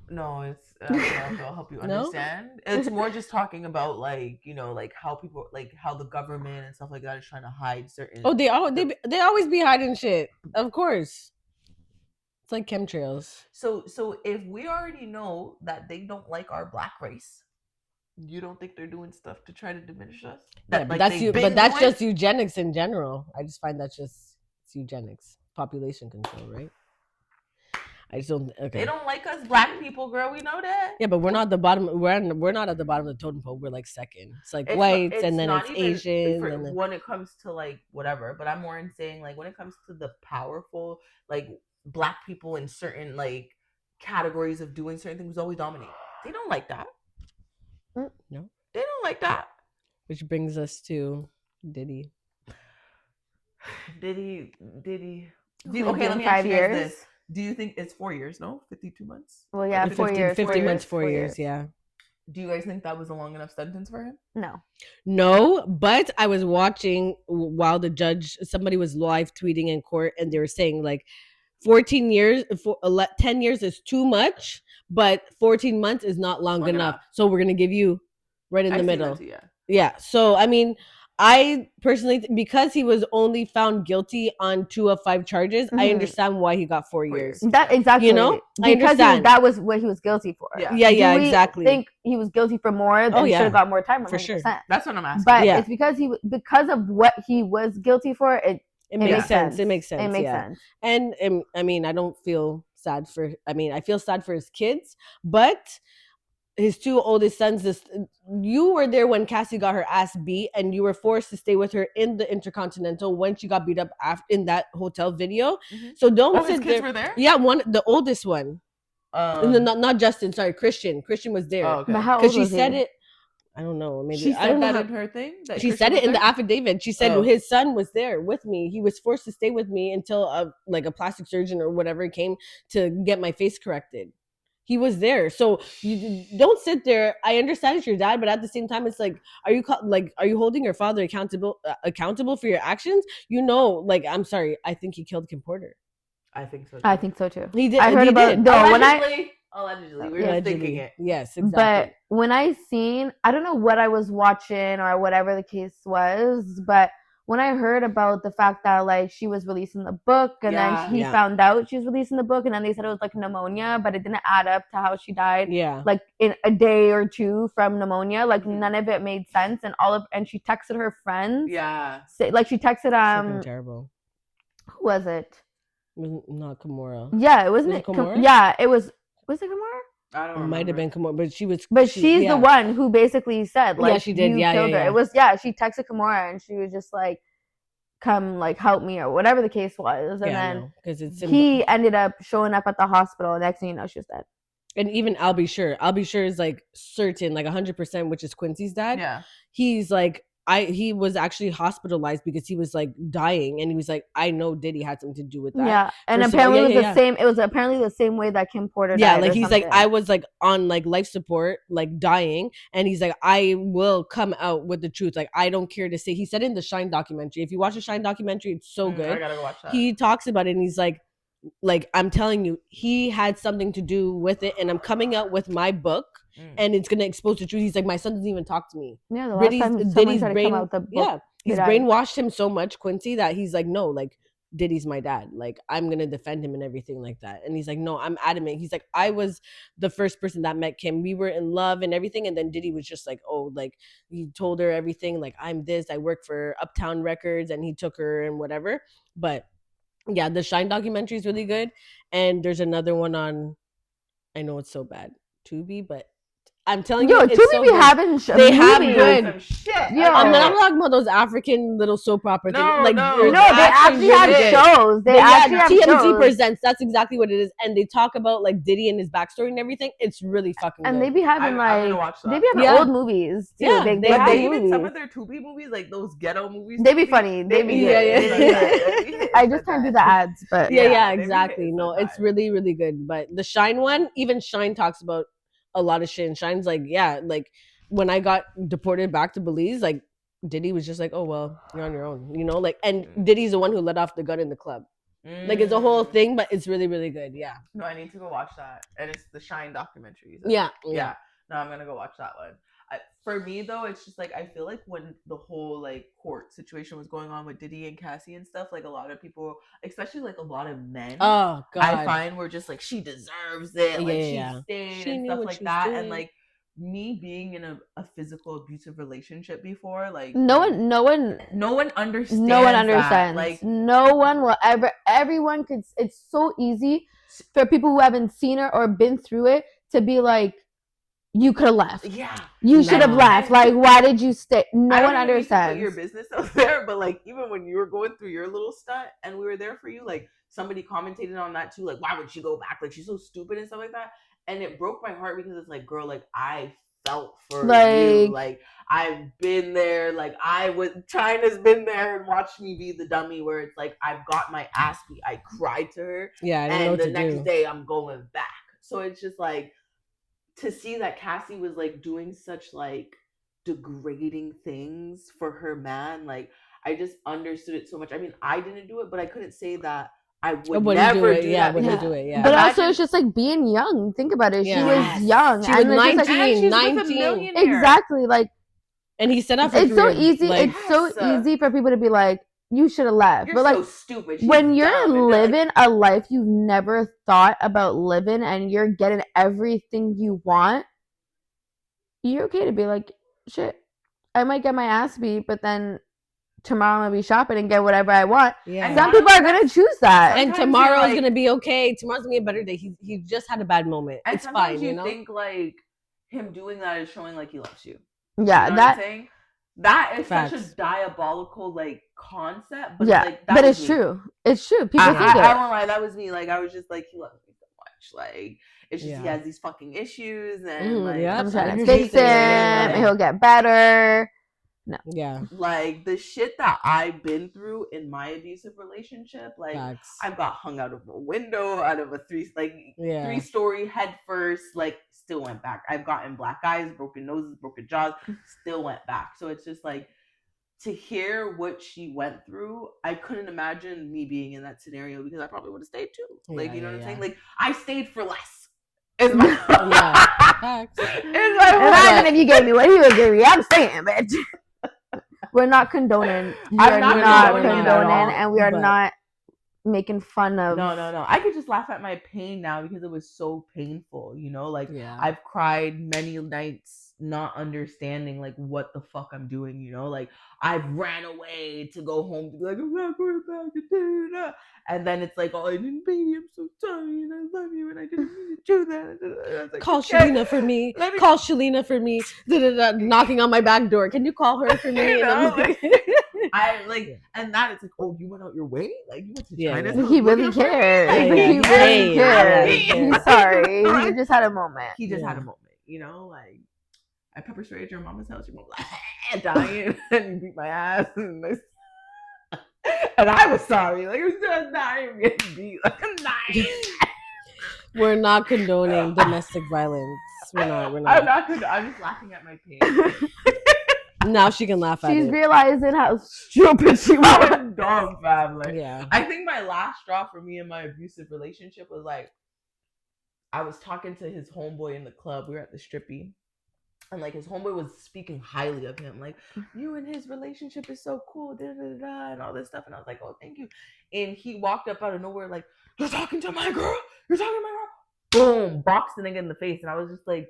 Speaker 1: No, it's it'll help you
Speaker 2: No?
Speaker 1: understand. It's more just talking about like like how people how the government and stuff like that is trying to hide certain.
Speaker 2: Oh, they always be hiding shit. Of course. It's like chemtrails.
Speaker 1: So if we already know that they don't like our black race, you don't think they're doing stuff to try to diminish us?
Speaker 2: Yeah, but that's just eugenics in general. I just find that's just eugenics, population control, right? I just don't. Okay.
Speaker 1: They don't like us black people, girl. We know that.
Speaker 2: Yeah, but we're not the bottom. We're not at the bottom of the totem pole. We're like second. It's like whites, and then it's Asian, and then
Speaker 1: when it comes to like whatever. But I'm more in saying like when it comes to the powerful like black people in certain like categories of doing certain things always dominate. They don't like that.
Speaker 2: No,
Speaker 1: they don't like that.
Speaker 2: Which brings us to Diddy.
Speaker 1: Diddy.
Speaker 3: Okay,
Speaker 1: let me
Speaker 3: 5
Speaker 1: ask you guys
Speaker 3: years.
Speaker 1: this. Do you think it's 4 years? No, 52 months.
Speaker 3: Well, yeah, 4 years.
Speaker 2: 50 months, 4 years. Yeah.
Speaker 1: Do you guys think that was a long enough sentence for him?
Speaker 3: No,
Speaker 2: but I was watching while somebody was live tweeting in court, and they were saying like 14 years, 10 years is too much, but 14 months is not long enough. So we're gonna give you right in the middle. Yeah. So I mean, I personally, because he was only found guilty on 2 of 5 charges, I understand why he got 4 years.
Speaker 3: That exactly,
Speaker 2: I
Speaker 3: because
Speaker 2: understand.
Speaker 3: that was what he was guilty for.
Speaker 2: Yeah,
Speaker 3: Do we
Speaker 2: exactly.
Speaker 3: think he was guilty for more? Then he should have got more time. 100%.
Speaker 2: For sure.
Speaker 1: That's what I'm asking.
Speaker 3: But it's because of what he was guilty for. It makes sense.
Speaker 2: It makes sense.
Speaker 3: It makes sense.
Speaker 2: And I mean, I don't feel sad for. I mean, I feel sad for his kids, but his two oldest sons. You were there when Cassie got her ass beat, and you were forced to stay with her in the Intercontinental when she got beat up in that hotel video.
Speaker 1: Mm-hmm.
Speaker 2: So don't
Speaker 1: his
Speaker 2: sit
Speaker 1: kids
Speaker 2: there.
Speaker 1: were there?
Speaker 2: Yeah, the oldest one. Not Justin. Sorry, Christian. Christian was there.
Speaker 1: Oh, okay.
Speaker 3: But how
Speaker 2: Because
Speaker 3: old
Speaker 2: she
Speaker 3: was
Speaker 2: said
Speaker 3: he?
Speaker 2: it. I don't know. Maybe
Speaker 1: She
Speaker 2: I
Speaker 1: said
Speaker 2: don't know
Speaker 1: that
Speaker 2: how,
Speaker 1: in her thing. That
Speaker 2: she
Speaker 1: Christian
Speaker 2: said
Speaker 1: was
Speaker 2: it in
Speaker 1: there?
Speaker 2: the affidavit. She said
Speaker 1: Oh.
Speaker 2: his son was there with me. He was forced to stay with me until a plastic surgeon or whatever came to get my face corrected. He was there. So you don't sit there. I understand it's your dad, but at the same time, it's like, are you holding your father accountable for your actions? You know, like, I'm sorry. I think he killed Kim Porter.
Speaker 1: I think so too.
Speaker 3: I think so too.
Speaker 2: He did.
Speaker 3: I heard
Speaker 2: he
Speaker 3: about
Speaker 2: did.
Speaker 3: no,
Speaker 1: Allegedly. We were just thinking it.
Speaker 2: Yes, exactly.
Speaker 3: But when I seen, I don't know what I was watching or whatever the case was, but when I heard about the fact that like she was releasing the book and then he found out she was releasing the book and then they said it was like pneumonia, but it didn't add up to how she died.
Speaker 2: Yeah.
Speaker 3: Like in a day or two from pneumonia, like none of it made sense, and she texted her friends.
Speaker 1: Yeah.
Speaker 3: Like she texted
Speaker 2: Fucking terrible.
Speaker 3: Who was it?
Speaker 2: Not Kimora.
Speaker 3: Yeah, it wasn't.
Speaker 2: Kimora?
Speaker 3: Yeah, it was. Was it Kimora?
Speaker 1: I don't remember.
Speaker 2: It might have been Kimora, but she was.
Speaker 3: But she's the one who basically said, like,
Speaker 2: she did.
Speaker 3: You killed her. It was she texted Kimora and she was just like, "Come, like, help me," or whatever the case was. And then he ended up showing up at the hospital. And next thing you know, she was dead.
Speaker 2: And even I'll be sure is like certain, like 100%, which is Quincy's dad.
Speaker 1: Yeah,
Speaker 2: he's like. He was actually hospitalized because he was like dying, and he was like, I know Diddy had something to do with that.
Speaker 3: Yeah, and apparently it was the same. It was apparently the same way that Kim Porter died.
Speaker 2: Yeah, like he's like, I was like on like life support, like dying, and he's like, I will come out with the truth. Like I don't care to say. He said in the Shine documentary. If you watch the Shine documentary, it's so good.
Speaker 1: I gotta go watch that.
Speaker 2: He talks about it, and he's like I'm telling you, he had something to do with it, and I'm coming out with my book. And it's gonna expose the truth. He's like, my son doesn't even talk to me.
Speaker 3: Yeah, the last time Diddy's tried to come out the book.
Speaker 2: Yeah, he's brainwashed him so much, Quincy, that he's like, no, like Diddy's my dad. Like I'm gonna defend him and everything like that. And he's like, no, I'm adamant. He's like, I was the first person that met Kim. We were in love and everything. And then Diddy was just like, oh, like he told her everything. Like I'm this. I work for Uptown Records, and he took her and whatever. But yeah, the Shine documentary is really good. And there's another one on. I know it's so bad, Tubi, but. I'm telling you, it's so
Speaker 3: be having
Speaker 2: they have good
Speaker 1: shit.
Speaker 3: Yo,
Speaker 2: I'm not talking about those African little soap opera things. Like
Speaker 3: no, they actually have shows. They actually have
Speaker 2: TMZ
Speaker 3: shows.
Speaker 2: Presents. That's exactly what it is, and they talk about like Diddy and his backstory and everything. It's really fucking.
Speaker 3: And
Speaker 2: good.
Speaker 3: they be having old movies too.
Speaker 2: Yeah,
Speaker 3: they have
Speaker 1: even some of their Tubi movies, like those ghetto movies.
Speaker 3: They be funny. They be good. I just can't do the ads, but
Speaker 2: yeah, exactly. No, it's really, really good. But the Shine one, even Shine talks about a lot of shit, and Shine's like, yeah, like when I got deported back to Belize, like Diddy was just like, oh well, you're on your own, you know, like, and Diddy's the one who let off the gun in the club. Like it's a whole thing, but it's really, really good. Yeah.
Speaker 1: No, I need to go watch that, and it's the Shine documentary.
Speaker 2: Yeah.
Speaker 1: No, I'm gonna go watch that one. For me though, it's just like I feel like when the whole like court situation was going on with Diddy and Cassie and stuff, like a lot of people, especially like a lot of men,
Speaker 2: oh god,
Speaker 1: I find were just like, she deserves it, like she stayed and stuff like that, and like me being in a physical abusive relationship before, like no one understands.
Speaker 3: No one understands.
Speaker 1: That. Like
Speaker 3: no one will ever. Everyone could. It's so easy for people who haven't seen it or been through it to be like, you could have left.
Speaker 1: Yeah.
Speaker 3: You should have left. Like, why did you stay? No one understands.
Speaker 1: Put your business out there, but like, even when you were going through your little stunt and we were there for you, like somebody commented on that too. Like, why would she go back? Like, she's so stupid and stuff like that. And it broke my heart because it's like, girl, like I felt for you. Like I've been there. Like China's been there and watched me be the dummy where it's like, I've got my ass beat. I cried to her.
Speaker 2: Yeah.
Speaker 1: And the next day I'm going back. So it's just like, to see that Cassie was like doing such like degrading things for her man, like I just understood it so much. I mean, I didn't do it, but I couldn't say that I would never do that.
Speaker 2: Wouldn't do it. Yeah.
Speaker 3: But also, it's just like being young. Think about it.
Speaker 2: Yeah.
Speaker 3: She was young.
Speaker 2: She was 19.
Speaker 3: Like,
Speaker 2: 19.
Speaker 3: Exactly. Like,
Speaker 2: and he set up.
Speaker 3: It's so easy. Like, it's so easy for people to be like, you should have left.
Speaker 1: You're
Speaker 3: but
Speaker 1: so
Speaker 3: like,
Speaker 1: stupid.
Speaker 3: When you're living a life you've never thought about living, and you're getting everything you want, you're okay to be like, shit, I might get my ass beat, but then tomorrow I'm gonna be shopping and get whatever I want.
Speaker 2: Yeah.
Speaker 3: Some people are gonna choose that.
Speaker 2: And tomorrow's gonna be okay. Tomorrow's gonna be a better day. He just had a bad moment.
Speaker 1: And
Speaker 2: it's fine.
Speaker 1: You think like him doing that is showing like he loves you.
Speaker 3: Yeah,
Speaker 1: you know what I'm saying? That is such
Speaker 2: Facts.
Speaker 1: a diabolical like concept, but
Speaker 3: yeah,
Speaker 1: like that
Speaker 3: but
Speaker 1: was
Speaker 3: it's
Speaker 1: me.
Speaker 3: true. It's true. People
Speaker 1: I
Speaker 3: think it.
Speaker 1: won't lie, that was me. Like I was just like, he loves me so much. Like it's just he
Speaker 2: Yeah.
Speaker 1: has these fucking issues, and like
Speaker 2: yeah.
Speaker 3: I'm trying to
Speaker 2: He's
Speaker 3: fix
Speaker 2: fixing
Speaker 3: him.
Speaker 2: it.
Speaker 3: And he'll get better.
Speaker 2: Yeah.
Speaker 1: like the shit that I've been through in my abusive relationship, like
Speaker 2: Facts.
Speaker 1: I got hung out of a window, out of a
Speaker 2: Yeah.
Speaker 1: 3-story head first, like still went back. I've gotten black eyes, broken noses, broken jaws, still went back. So it's just like to hear what she went through, I couldn't imagine me being in that scenario because I probably would have stayed too. Like, you know what I'm saying? Like I stayed for less. Is my
Speaker 2: Facts.
Speaker 3: Imagine if you gave me what he would give me. I'm saying, bitch. We're not condoning.
Speaker 1: I'm not
Speaker 3: condoning, and we are
Speaker 2: but-
Speaker 3: not making fun of.
Speaker 1: No. I could just laugh at my pain now because it was so painful, you know? Like
Speaker 2: Yeah.
Speaker 1: I've cried many nights not understanding like what the fuck I'm doing, you know? Like I've ran away to go home to be like, I'm not going back. And then it's like, oh, I didn't, baby, I'm so sorry and I love you and I didn't mean to do that. And I was like,
Speaker 2: Call
Speaker 1: okay,
Speaker 2: Shalina for me. Call Shalina for me. Knocking on my back door. Can you call her for me?
Speaker 1: You
Speaker 2: And I'm
Speaker 1: know,
Speaker 2: like,
Speaker 1: I like, and that it's like, oh, you went out your way, like you went to China.
Speaker 2: Yeah.
Speaker 3: He really cares.
Speaker 2: Yeah,
Speaker 3: He
Speaker 2: yeah.
Speaker 3: really
Speaker 2: Yeah,
Speaker 3: cares.
Speaker 2: yeah.
Speaker 3: He's sorry. He just had a moment.
Speaker 1: He just
Speaker 2: Yeah.
Speaker 1: had a moment, you know, like I pepper sprayed your mama's house, your mom like dying, and you beat my ass, and I was sorry, like it was just dying getting beat, like I'm dying.
Speaker 2: we're not condoning domestic violence. We're not.
Speaker 1: I'm not good. I'm just laughing at my pain.
Speaker 2: Now she can laugh at
Speaker 3: She's
Speaker 2: it.
Speaker 3: realizing how stupid she was.
Speaker 1: I'm dumb, fam. Like,
Speaker 2: Yeah.
Speaker 1: I think my last straw for me in my abusive relationship was like, I was talking to his homeboy in the club. We were at the strippy. And like his homeboy was speaking highly of him, like you and his relationship is so cool, and all this stuff. And I was like, oh, thank you. And he walked up out of nowhere, like, you're talking to my girl, you're talking to my girl. Boom, boxed the nigga in the face. And I was just like,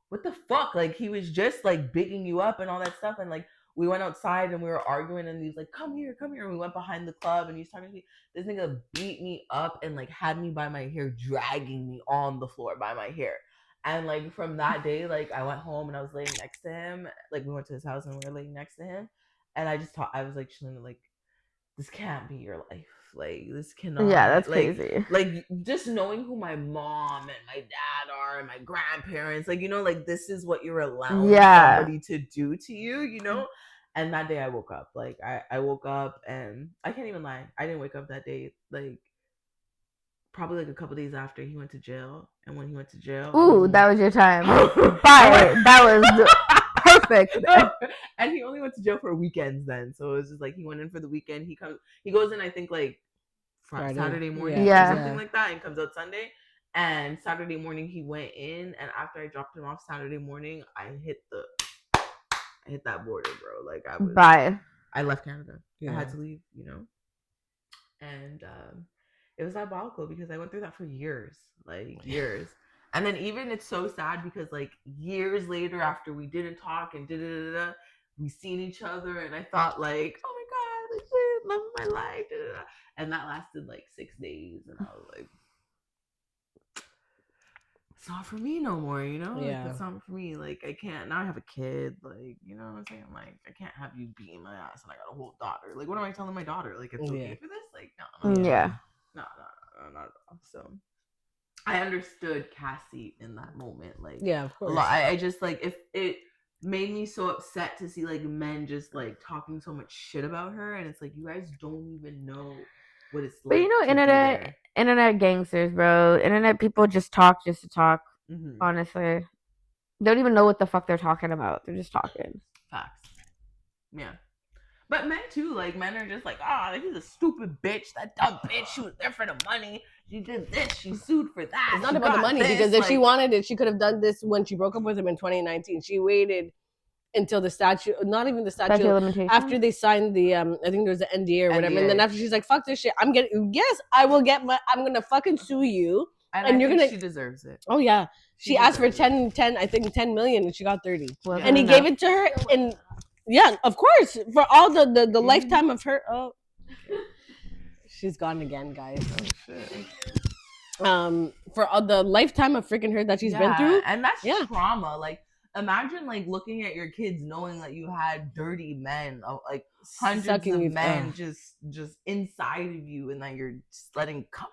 Speaker 1: what the fuck? Like he was just like bigging you up and all that stuff. And like we went outside and we were arguing, and he was like, come here. And we went behind the club, and he's talking to me. This nigga beat me up and like had me by my hair, dragging me on the floor by my hair. And like from that day, like I went home and I was laying next to him. Like we went to his house and we were laying next to him. And I just thought, I was like, Shalina, like this can't be your life. Like this cannot.
Speaker 3: Yeah, that's
Speaker 1: like,
Speaker 3: crazy.
Speaker 1: Like just knowing who my mom and my dad are and my grandparents, like, you know, like this is what you're allowing somebody to do to you, you know? And that day I woke up. Like I woke up, and I can't even lie, I didn't wake up that day. Like probably like a couple days after he went to jail. And when he went to jail,
Speaker 3: ooh, that was your time. Bye. That was perfect.
Speaker 1: And he only went to jail for weekends then. So it was just like he went in for the weekend. He goes in, I think like Friday, Saturday morning or something like that, and comes out Sunday. And Saturday morning he went in, and after I dropped him off Saturday morning, I hit that border, bro. Like I left Canada. I had to leave, you know. And it was diabolical because I went through that for years. And then even it's so sad because like years later, after we didn't talk and we seen each other, and I thought like, oh my god, like shit, love of my life, and that lasted like 6 days, and I was like, it's not for me no more, you know?
Speaker 2: Yeah.
Speaker 1: Like, it's not for me. Like I can't, now I have a kid, like, you know what I'm saying? Like I can't have you beating my ass and I got a whole daughter. Like what am I telling my daughter? Like it's okay for this? Like no.
Speaker 3: Yeah.
Speaker 1: No, not at all. So I understood Cassie in that moment. Like,
Speaker 2: yeah, of course.
Speaker 1: I just like, if it made me so upset to see like men just like talking so much shit about her, and it's like, you guys don't even know what it's like.
Speaker 3: But you know, internet gangsters, bro. Internet people just talk just to talk. Mm-hmm. Honestly, they don't even know what the fuck they're talking about. They're just talking.
Speaker 1: Facts. Yeah. But men too, like men are just like, he's a stupid bitch. That dumb bitch. She was there for the money. She did this. She sued for that.
Speaker 2: It's not about the money, because if she wanted it, she could have done this when she broke up with him in 2019. She waited until the statute, not even the statute after they signed the I think there was an NDA or whatever. And then after she's like, fuck this shit. I'm gonna fucking sue you.
Speaker 1: And you're gonna. She deserves it.
Speaker 2: Oh yeah. She asked for 10 million and she got 30. Well, and he gave it to her in. Yeah, of course. For all the lifetime of her. Oh, she's gone again, guys.
Speaker 1: Oh shit.
Speaker 2: for all the lifetime of freaking hurt that she's been through.
Speaker 1: And that's
Speaker 2: Yeah.
Speaker 1: trauma. Like, imagine like looking at your kids knowing that you had dirty men, like hundreds
Speaker 2: Sucking
Speaker 1: of
Speaker 2: you-
Speaker 1: men
Speaker 2: ugh.
Speaker 1: just inside of you, and that you're just letting come on.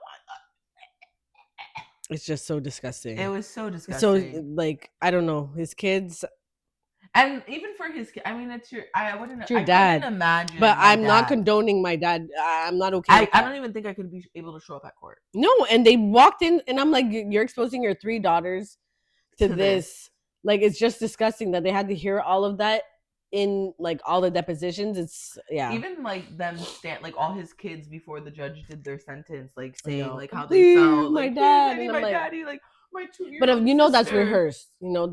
Speaker 2: It's just so disgusting.
Speaker 1: It was so disgusting.
Speaker 2: So like, I don't know, his kids.
Speaker 1: And even for his kid, I mean, it's your. I wouldn't.
Speaker 2: It's your
Speaker 1: I
Speaker 2: dad.
Speaker 1: couldn't imagine.
Speaker 2: But
Speaker 1: my
Speaker 2: I'm not
Speaker 1: dad.
Speaker 2: condoning my dad. I'm not okay. with
Speaker 1: I
Speaker 2: that.
Speaker 1: don't even think I could be able to show up at court.
Speaker 2: No, and they walked in, and I'm like, you're exposing your 3 daughters to this. Like, it's just disgusting that they had to hear all of that in like all the depositions. It's
Speaker 1: even like them stand like all his kids before the judge did their sentence, like saying like how
Speaker 2: Please,
Speaker 1: they felt,
Speaker 2: my
Speaker 1: like
Speaker 2: dad,
Speaker 1: please,
Speaker 2: and
Speaker 1: my
Speaker 2: I'm like,
Speaker 1: daddy, like my 2-year-old
Speaker 2: but you know that's
Speaker 1: sister.
Speaker 2: rehearsed. You know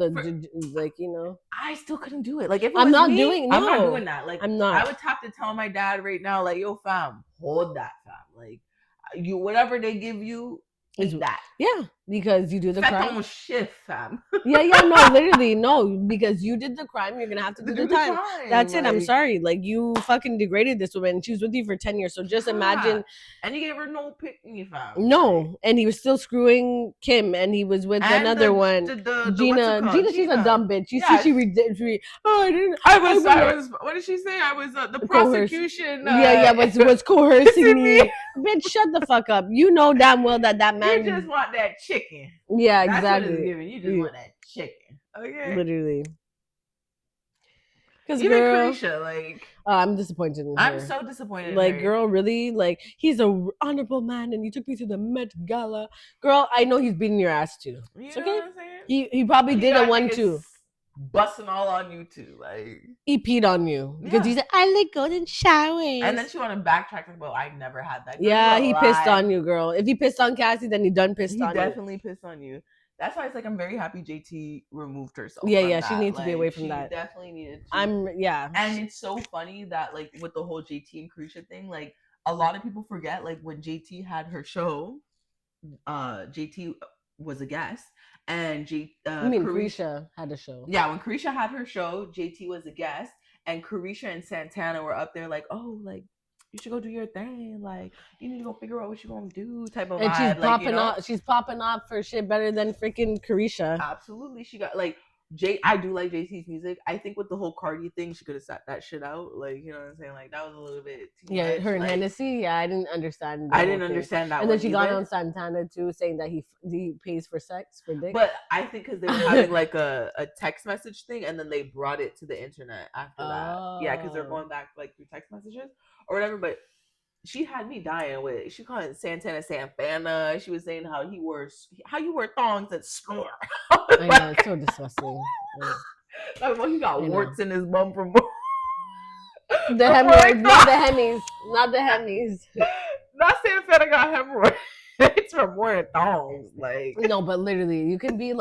Speaker 2: like you know.
Speaker 1: I still couldn't do it. Like if it
Speaker 2: I'm
Speaker 1: was
Speaker 2: not
Speaker 1: me,
Speaker 2: doing. No,
Speaker 1: I'm not doing that. Like
Speaker 2: I'm not.
Speaker 1: I would have to tell my dad right now, like, yo, fam, hold that, fam. Like you, whatever they give you, is that.
Speaker 2: Yeah, because you do the crime.
Speaker 1: Shift, fam.
Speaker 2: No, literally, no, because you did the crime, you're gonna have to do the time. That's it. I'm sorry. Like, you fucking degraded this woman. She was with you for 10 years. So just imagine.
Speaker 1: And you gave her no pick me, fam.
Speaker 2: No, and he was still screwing Kim, and he was with another one. Gina, she's a dumb bitch. You see, I was.
Speaker 1: What did she say? I was the prosecution.
Speaker 2: Was coercing me. Bitch, shut the fuck up. You know damn well that man.
Speaker 1: You just want that chicken.
Speaker 2: Yeah,
Speaker 1: that's
Speaker 2: exactly.
Speaker 1: What it's giving. You just want that chicken. Okay.
Speaker 2: Literally. Because
Speaker 1: even Carisha, like,
Speaker 2: I'm disappointed in her.
Speaker 1: I'm so disappointed.
Speaker 2: Like,
Speaker 1: in her.
Speaker 2: girl, really? Like, he's a honorable man, and you took me to the Met Gala. Girl, I know he's beating your ass too.
Speaker 1: You
Speaker 2: it's
Speaker 1: know
Speaker 2: okay.
Speaker 1: What I'm saying?
Speaker 2: He probably did a 1 too.
Speaker 1: Busting all on you too, like
Speaker 2: he peed on you because he said I like golden showers, and
Speaker 1: then she want to backtrack like, "Well, I never had that."
Speaker 2: Yeah, he pissed on you, girl. If he pissed on Cassie, then he pissed on you.
Speaker 1: He definitely pissed on you. That's why it's like I'm very happy JT removed herself.
Speaker 2: Yeah, she needs to be away from that.
Speaker 1: Definitely needed to.
Speaker 2: And
Speaker 1: it's so funny that like with the whole JT and Carisha thing, like a lot of people forget like when JT had her show, JT was a guest. And
Speaker 2: Carisha had a show.
Speaker 1: Yeah, when Carisha had her show, JT was a guest, and Carisha and Santana were up there like, oh, like you should go do your thing, like you need to go figure out what you're gonna do, type of.
Speaker 2: And
Speaker 1: vibe.
Speaker 2: She's popping off. She's popping off for shit better than freaking Carisha.
Speaker 1: Absolutely, she got like I do like JT's music. I think with the whole Cardi thing, she could have sat that shit out. Like, you know what I'm saying? Like that was a little bit too much.
Speaker 2: Her and
Speaker 1: like,
Speaker 2: Hennessy. Yeah, I didn't understand.
Speaker 1: I didn't understand that.
Speaker 2: And then she got on Santana too, saying that he pays for sex for dick.
Speaker 1: But I think because they were having like a text message thing, and then they brought it to the internet after that. Yeah, because they're going back like through text messages or whatever. But she had me dying with. She called it Santana Sanfana. She was saying how you wear thongs at store.
Speaker 2: I know, it's so disgusting.
Speaker 1: Like, well, he got warts in his bum from
Speaker 2: the hemorrhoids, not the hemis, not the hemis.
Speaker 1: Not Sanfana got hemorrhoids. It's from wearing thongs. Like,
Speaker 2: no, but literally, you can be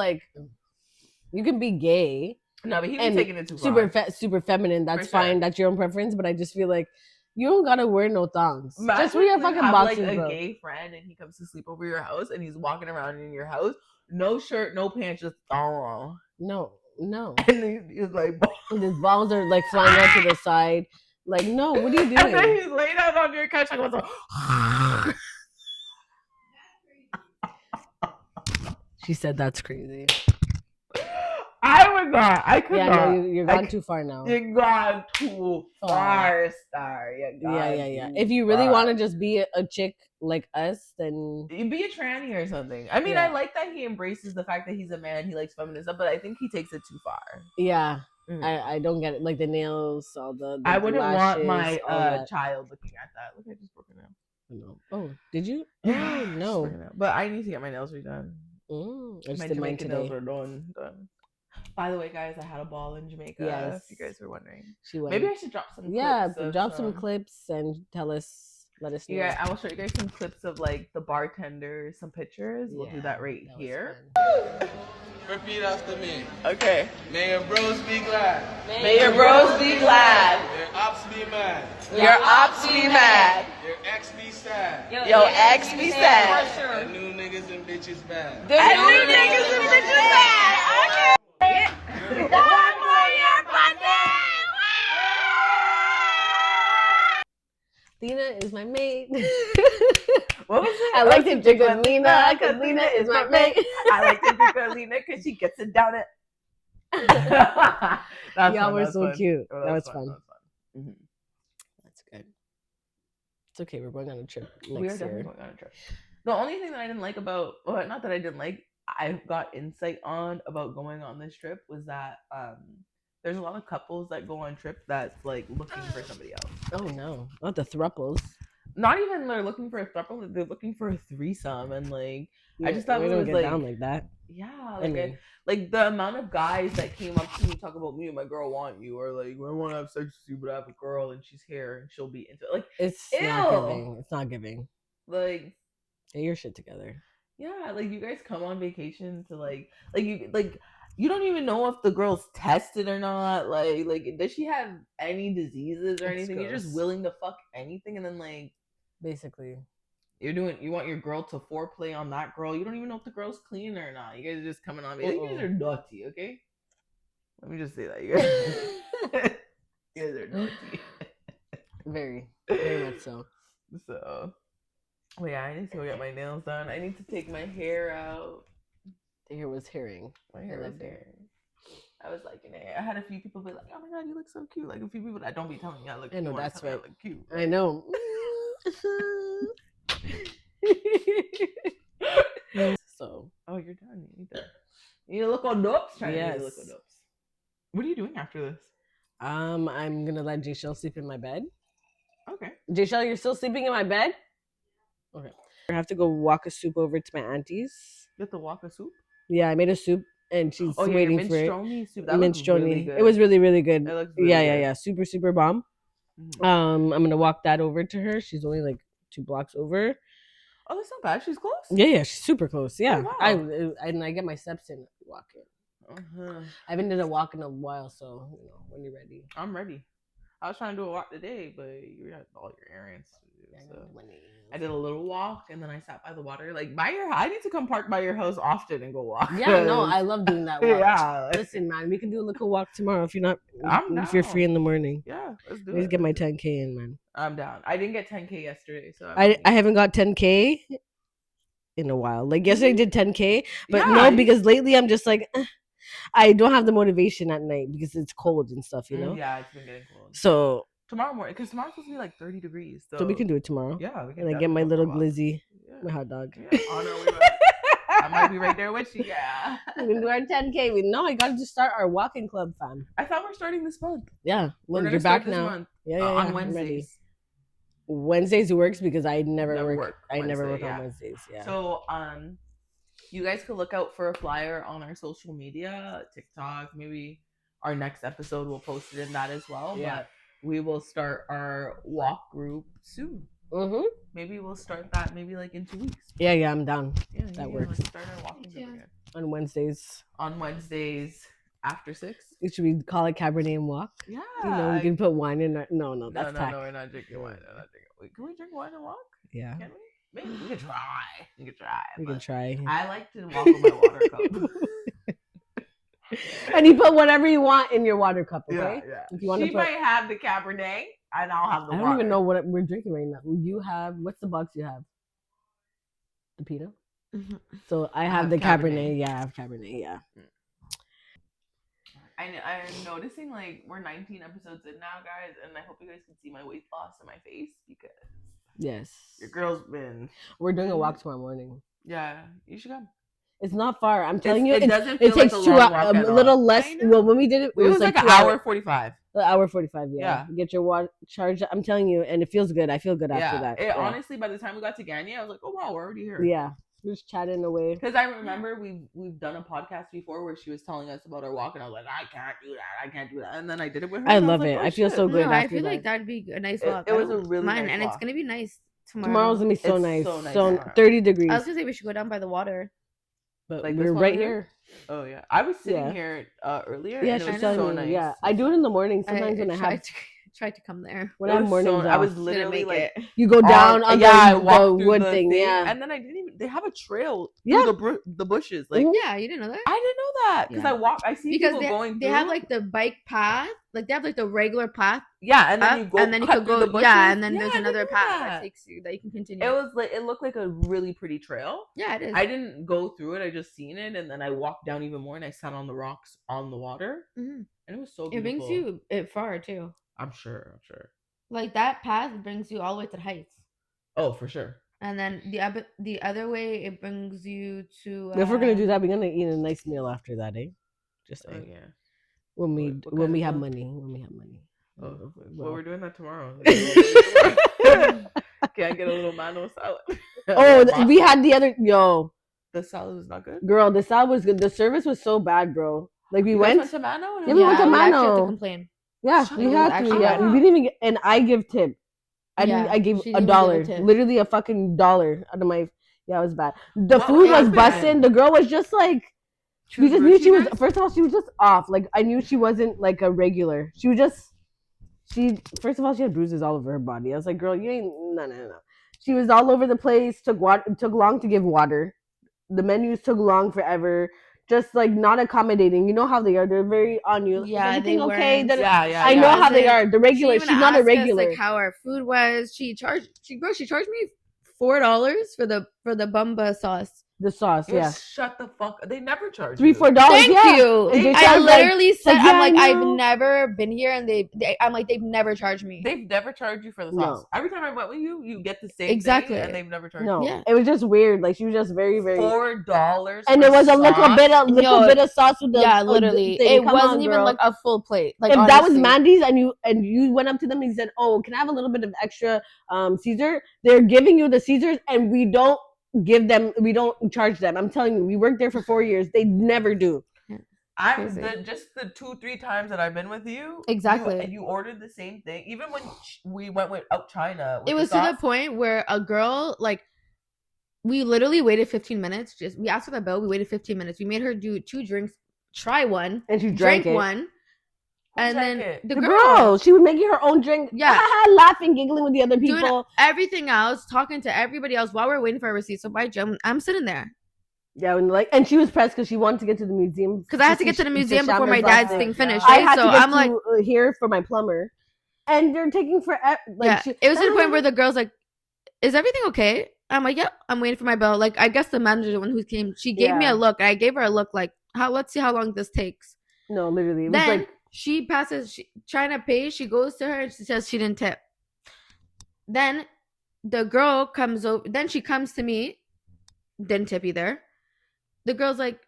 Speaker 2: gay.
Speaker 1: No, but he was taking it too far.
Speaker 2: Super feminine. That's fine. That's your own preference. But I just feel like you don't gotta wear no thongs.
Speaker 1: Imagine
Speaker 2: just wear your fucking boxers,
Speaker 1: like a
Speaker 2: bro.
Speaker 1: gay friend, and he comes to sleep over your house, and he's walking around in your house, no shirt, no pants, just thong.
Speaker 2: No.
Speaker 1: And he's like,
Speaker 2: his balls are like flying out to the side. Like, no, what are you doing?
Speaker 1: And then he's laid out on your couch.
Speaker 2: She said that's crazy.
Speaker 1: I would not. I could not.
Speaker 2: No, you're gone too far now.
Speaker 1: You're gone too far, Star.
Speaker 2: Yeah. If you really want to just be a chick like us, then
Speaker 1: you be a tranny or something. I mean, I like that he embraces the fact that he's a man. He likes feminine stuff, but I think he takes it too far.
Speaker 2: Yeah. I don't get it. Like the nails, all the
Speaker 1: I wouldn't
Speaker 2: lashes,
Speaker 1: want my child looking at that. Look, I just broke it now.
Speaker 2: Oh, did you?
Speaker 1: Yeah,
Speaker 2: no.
Speaker 1: But I need to get my nails redone.
Speaker 2: I just did mine today.
Speaker 1: Nails are done. By the way, guys, I had a ball in Jamaica.
Speaker 2: Yes.
Speaker 1: If you guys were wondering.
Speaker 2: She went.
Speaker 1: Maybe I should drop some clips.
Speaker 2: Yeah, drop some clips and let us know.
Speaker 1: Yeah, I will show you guys some clips of like the bartender, some pictures. We'll do that right here.
Speaker 4: Repeat after me.
Speaker 1: Okay.
Speaker 4: May your bros be glad.
Speaker 1: May your bros be glad.
Speaker 4: Your ops be mad.
Speaker 1: Your ops be mad.
Speaker 4: Your ex be sad.
Speaker 1: Yo, ex be sad.
Speaker 4: For sure. The new niggas and bitches bad.
Speaker 1: The new niggas and bitches bad. Okay. One more year,
Speaker 2: Tina is my mate.
Speaker 1: What was it?
Speaker 2: I like to drink with Lena because Lena is my mate.
Speaker 1: I like to drink with Lena because she gets it down it.
Speaker 2: Y'all were so cute. That was fun.
Speaker 1: Mm-hmm.
Speaker 2: That's good. It's okay. We're going on a trip
Speaker 1: We are
Speaker 2: next
Speaker 1: definitely
Speaker 2: year.
Speaker 1: going on a trip. The only thing that I didn't like about, well, not that I didn't like, I got insight on about going on this trip was that there's a lot of couples that go on trip that's like looking for somebody else.
Speaker 2: Oh no, not the thruples.
Speaker 1: Not even they're looking for a throuple, they're looking for a threesome, and like I just thought
Speaker 2: we
Speaker 1: it
Speaker 2: don't
Speaker 1: was
Speaker 2: get
Speaker 1: like
Speaker 2: down like that.
Speaker 1: yeah, like like the amount of guys that came up to me talk about me and my girl want you, or like I want to have sex with you, but I have a girl and she's here and she'll be into it. Like
Speaker 2: It's
Speaker 1: ew.
Speaker 2: not giving. It's not giving.
Speaker 1: Like
Speaker 2: get your shit together.
Speaker 1: Yeah, like you guys come on vacation to like you don't even know if the girl's tested or not. Like does she have any diseases or anything? You're just willing to fuck anything, and then like
Speaker 2: basically
Speaker 1: you want your girl to foreplay on that girl. You don't even know if the girl's clean or not. You guys are just coming on. You guys are naughty, okay? Let me just say that you guys are naughty.
Speaker 2: Very, very much so.
Speaker 1: So, well, yeah, I need to go get my nails done. I need to take my hair out.
Speaker 2: The hair was hairing.
Speaker 1: My hair was hairing. I was liking it. I had a few people be like, "Oh my god, you look so cute!" Like a few people that don't be telling me I look.
Speaker 2: I know that's right.
Speaker 1: I look cute.
Speaker 2: I know. So.
Speaker 1: Oh, you're done. You need to look on dopes.
Speaker 2: Yes.
Speaker 1: Look on dopes. What are you doing after this?
Speaker 2: I'm gonna let J Shell sleep in my bed.
Speaker 1: Okay.
Speaker 2: J Shell, you're still sleeping in my bed? Okay. I have to go walk a soup over to my auntie's.
Speaker 1: You have to walk a soup?
Speaker 2: Yeah, I made a soup and she's waiting for it.
Speaker 1: Soup. That looks really good.
Speaker 2: It was really, really good.
Speaker 1: It looks really good.
Speaker 2: Yeah. Super, super bomb. Mm-hmm. I'm gonna walk that over to her. She's only like 2 blocks over.
Speaker 1: Oh, that's not bad. She's close.
Speaker 2: Yeah, she's super close. Yeah,
Speaker 1: oh, wow.
Speaker 2: I get my steps in walking. I haven't done a walk in a while, so when you're ready.
Speaker 1: I'm ready. I was trying to do a walk today, but you had all your errands to do. So I did a little walk, and then I sat by the water. Like by your, I need to come park by your house often and go walk.
Speaker 2: Yeah, no, I love doing that walk.
Speaker 1: Yeah,
Speaker 2: listen, man, we can do a little walk tomorrow if you're not.
Speaker 1: If
Speaker 2: you're free in the morning.
Speaker 1: Yeah, let's do it.
Speaker 2: Let's get my 10K in, man.
Speaker 1: I'm down. I didn't get 10K yesterday, so
Speaker 2: I haven't got 10K in a while. Like yesterday, I did 10K, but because lately I'm just like. I don't have the motivation at night because it's cold and stuff, you know?
Speaker 1: Yeah, it's been getting cold.
Speaker 2: So
Speaker 1: tomorrow morning, because tomorrow's supposed to be like 30 degrees.
Speaker 2: So we can do it tomorrow.
Speaker 1: Yeah, we can.
Speaker 2: And I get my little glizzy, my hot dog.
Speaker 1: Yeah. Oh, no, I might be right there with you. Yeah.
Speaker 2: We can do our 10K. No, I got to just start our walking club, fam.
Speaker 1: I thought we're starting this month.
Speaker 2: Yeah.
Speaker 1: Well, you're back now. Month, on Wednesdays.
Speaker 2: Wednesdays works because I never work. I never work on Wednesdays. Yeah.
Speaker 1: So, you guys could look out for a flyer on our social media, TikTok. Maybe our next episode we'll post it in that as well. Yeah. But we will start our walk group soon.
Speaker 2: Mm-hmm.
Speaker 1: Maybe we'll start that maybe like in 2 weeks.
Speaker 2: Yeah, I'm down. Yeah, that works.
Speaker 1: Let's start our walking group again.
Speaker 2: On Wednesdays.
Speaker 1: On Wednesdays after 6.
Speaker 2: Should we call it Cabernet and walk?
Speaker 1: Yeah.
Speaker 2: We can put wine in our... No, that's packed.
Speaker 1: No, we're not drinking wine. Wait, can we drink wine and walk?
Speaker 2: Yeah.
Speaker 1: Can we? Maybe we can try.
Speaker 2: We can try.
Speaker 1: I like to walk with my water cup.
Speaker 2: And you put whatever you want in your water cup, okay?
Speaker 1: Yeah.
Speaker 2: If you want
Speaker 1: she might have the Cabernet, and I'll have the water.
Speaker 2: I don't even know what we're drinking right now. You have... What's the box you have? The Pinot? Mm-hmm. So I have the Cabernet. Yeah, I have Cabernet, yeah.
Speaker 1: I'm noticing like we're 19 episodes in now, guys, and I hope you guys can see my weight loss in my face because...
Speaker 2: Yes.
Speaker 1: Your girl's been...
Speaker 2: We're doing a walk tomorrow morning.
Speaker 1: Yeah, you should come.
Speaker 2: It's not far. I'm telling you,
Speaker 1: it doesn't feel like
Speaker 2: takes 2 hours, a little less. Well, when we did it,
Speaker 1: it was like an hour 45.
Speaker 2: An hour 45, yeah. Get your water charged. I'm telling you, and it feels good. I feel good after that.
Speaker 1: Honestly, by the time we got to Ganya, I was like, oh wow, we're already here.
Speaker 2: Yeah. We're just chatting away.
Speaker 1: Because I remember we've done a podcast before where she was telling us about her walk, and I was like, I can't do that. And then I did it with her.
Speaker 2: I love it. I feel so good.
Speaker 3: I feel like that'd be a nice walk.
Speaker 1: It was a really nice walk.
Speaker 3: And it's gonna be nice tomorrow.
Speaker 2: Tomorrow's gonna be so nice. So 30 degrees.
Speaker 3: I was gonna say we should go down by the water.
Speaker 2: But like we're right here.
Speaker 1: Oh yeah, I was sitting here earlier.
Speaker 2: Yeah,
Speaker 1: and it was
Speaker 2: so
Speaker 1: nice.
Speaker 2: Yeah, I do it in the morning sometimes when I have.
Speaker 3: tried to come there.
Speaker 2: When
Speaker 1: It
Speaker 2: I have
Speaker 1: was
Speaker 2: mornings
Speaker 1: so, I was
Speaker 2: off,
Speaker 1: literally
Speaker 3: Didn't
Speaker 1: like,
Speaker 3: make it.
Speaker 2: you go down on
Speaker 1: I
Speaker 2: the
Speaker 1: walked through
Speaker 2: wood
Speaker 1: the
Speaker 2: thing. Yeah.
Speaker 1: and then I didn't even. They have a trail
Speaker 2: Yeah.
Speaker 1: through the bushes. Like,
Speaker 2: Mhm.
Speaker 3: Yeah, you didn't know that?
Speaker 1: I didn't know that because
Speaker 3: Yeah.
Speaker 1: I see
Speaker 3: Because
Speaker 1: people going
Speaker 3: they
Speaker 1: through.
Speaker 3: have like the bike path, like they have like the regular path,
Speaker 1: yeah, and then
Speaker 3: up,
Speaker 1: you go
Speaker 3: and then you
Speaker 1: cut
Speaker 3: could
Speaker 1: through
Speaker 3: go,
Speaker 1: the bushes.
Speaker 3: yeah, and then
Speaker 1: Yeah,
Speaker 3: there's
Speaker 1: I didn't
Speaker 3: another
Speaker 1: know
Speaker 3: path
Speaker 1: that.
Speaker 3: that takes you that you can continue.
Speaker 1: It was like it looked like a really pretty trail.
Speaker 3: Yeah, it is.
Speaker 1: I didn't go through it. I just seen it, and then I walked down even more, and I sat on the rocks on the water,
Speaker 3: Mhm.
Speaker 1: and it was so
Speaker 3: It
Speaker 1: beautiful.
Speaker 3: brings you it far too.
Speaker 1: I'm sure.
Speaker 3: Like that path brings you all the way to the heights,
Speaker 1: Oh, for sure.
Speaker 3: and then the other way it brings you to.
Speaker 2: If we're gonna do that, we're gonna eat a nice meal after that, eh? Just
Speaker 1: Oh
Speaker 2: saying.
Speaker 1: yeah.
Speaker 2: When we
Speaker 1: What
Speaker 2: when
Speaker 1: kind
Speaker 2: we
Speaker 1: of
Speaker 2: have
Speaker 1: meal?
Speaker 2: money. When we have money.
Speaker 1: Oh, well,
Speaker 2: Well.
Speaker 1: we're doing that tomorrow. Can I get a little mano salad?
Speaker 2: Oh, we had the other
Speaker 1: the salad was not good.
Speaker 2: girl. The salad was good. The service was so bad, bro. Like we
Speaker 1: You guys
Speaker 2: went.
Speaker 1: to Mano?
Speaker 2: Yeah, we went to
Speaker 3: we actually had to
Speaker 2: Mano.
Speaker 3: complain.
Speaker 2: Yeah,
Speaker 1: Shut
Speaker 2: we
Speaker 1: up.
Speaker 2: had
Speaker 3: Actually
Speaker 2: to. Yeah,
Speaker 3: bad.
Speaker 2: we didn't even get, and I give tip.
Speaker 3: Yeah,
Speaker 2: I gave
Speaker 3: she
Speaker 2: a
Speaker 3: didn't even give a
Speaker 2: dollar,
Speaker 3: tip.
Speaker 2: literally a fucking dollar out of my. Yeah, it was bad. The
Speaker 1: What
Speaker 2: food was
Speaker 1: happened?
Speaker 2: busting. The girl was just like, we just knew she was. First of all, she was just off. Like I knew she wasn't like a regular. She was just. First of all, she had bruises all over her body. I was like, girl, you ain't no. She was all over the place. Took long to give water. The menus took long forever. Just like not accommodating. You know how they are. They're very on you.
Speaker 3: Yeah,
Speaker 2: Is everything
Speaker 3: they
Speaker 2: okay?
Speaker 3: weren't.
Speaker 1: Yeah.
Speaker 2: I know how they
Speaker 3: wasn't-
Speaker 2: are. The regular.
Speaker 3: She
Speaker 2: She's not a
Speaker 3: asked
Speaker 2: regular.
Speaker 3: us, like how our food was. She charged me $4 for the bumba sauce.
Speaker 2: The sauce, yeah.
Speaker 1: Shut the fuck. They never charge
Speaker 2: $3,
Speaker 1: you.
Speaker 2: $4.
Speaker 3: Thank
Speaker 2: yeah.
Speaker 3: you.
Speaker 2: They
Speaker 3: I
Speaker 2: charge,
Speaker 3: literally said,
Speaker 2: yeah,
Speaker 3: I'm like,
Speaker 2: I
Speaker 3: I've
Speaker 2: know.
Speaker 3: never been here, and I'm like, they've never charged me.
Speaker 1: They've never charged you for the
Speaker 2: No.
Speaker 1: sauce. Every time I went with you, you get the same
Speaker 3: Exactly.
Speaker 1: thing, and they've never charged
Speaker 2: No,
Speaker 1: you.
Speaker 3: Yeah.
Speaker 2: it was just weird. Like she was just very, very.
Speaker 1: $4,
Speaker 2: And there was a little bit of sauce with the
Speaker 3: literally,
Speaker 2: thing.
Speaker 3: it
Speaker 2: Come
Speaker 3: wasn't
Speaker 2: on,
Speaker 3: even
Speaker 2: girl.
Speaker 3: like a full plate. Like
Speaker 2: if
Speaker 3: honestly.
Speaker 2: that was Mandy's and you went up to them and you said, "Oh, can I have a little bit of extra Caesar?" They're giving you the Caesars, and we don't charge them. I'm telling you, we worked there for 4 years. They never do.
Speaker 1: Just the 2-3 times that I've been with you.
Speaker 3: Exactly.
Speaker 1: You ordered the same thing. Even when we went out China.
Speaker 3: It was to the point where a girl, like, we literally waited 15 minutes. We asked for the bill. We waited 15 minutes. We made her do 2 drinks, try one,
Speaker 2: and she drank it.
Speaker 3: one, and then the
Speaker 2: girl, she was making her own drink.
Speaker 3: Yeah,
Speaker 2: laughing, giggling with the other people,
Speaker 3: doing everything else, talking to everybody else while we're waiting for a receipt. So by Jim, I'm sitting there.
Speaker 2: Yeah, and she was pressed because she wanted to get to the museum.
Speaker 3: Because I had to get to the museum before my dad's thing finished.
Speaker 2: I had
Speaker 3: so
Speaker 2: to get
Speaker 3: I'm like
Speaker 2: here for my plumber, and they're taking forever. Like,
Speaker 3: yeah, it was to the point where the girl's like, "Is everything okay?" I'm like, "Yep, I'm waiting for my bill." Like, I guess the manager, the one who came, she gave me a look. And I gave her a look like, let's see how long this takes.
Speaker 2: No, literally. It
Speaker 3: then
Speaker 2: was like,
Speaker 3: she passes, trying to pay. She goes to her and she says she didn't tip. Then the girl comes over. Then she comes to me, didn't tip either. The girl's like,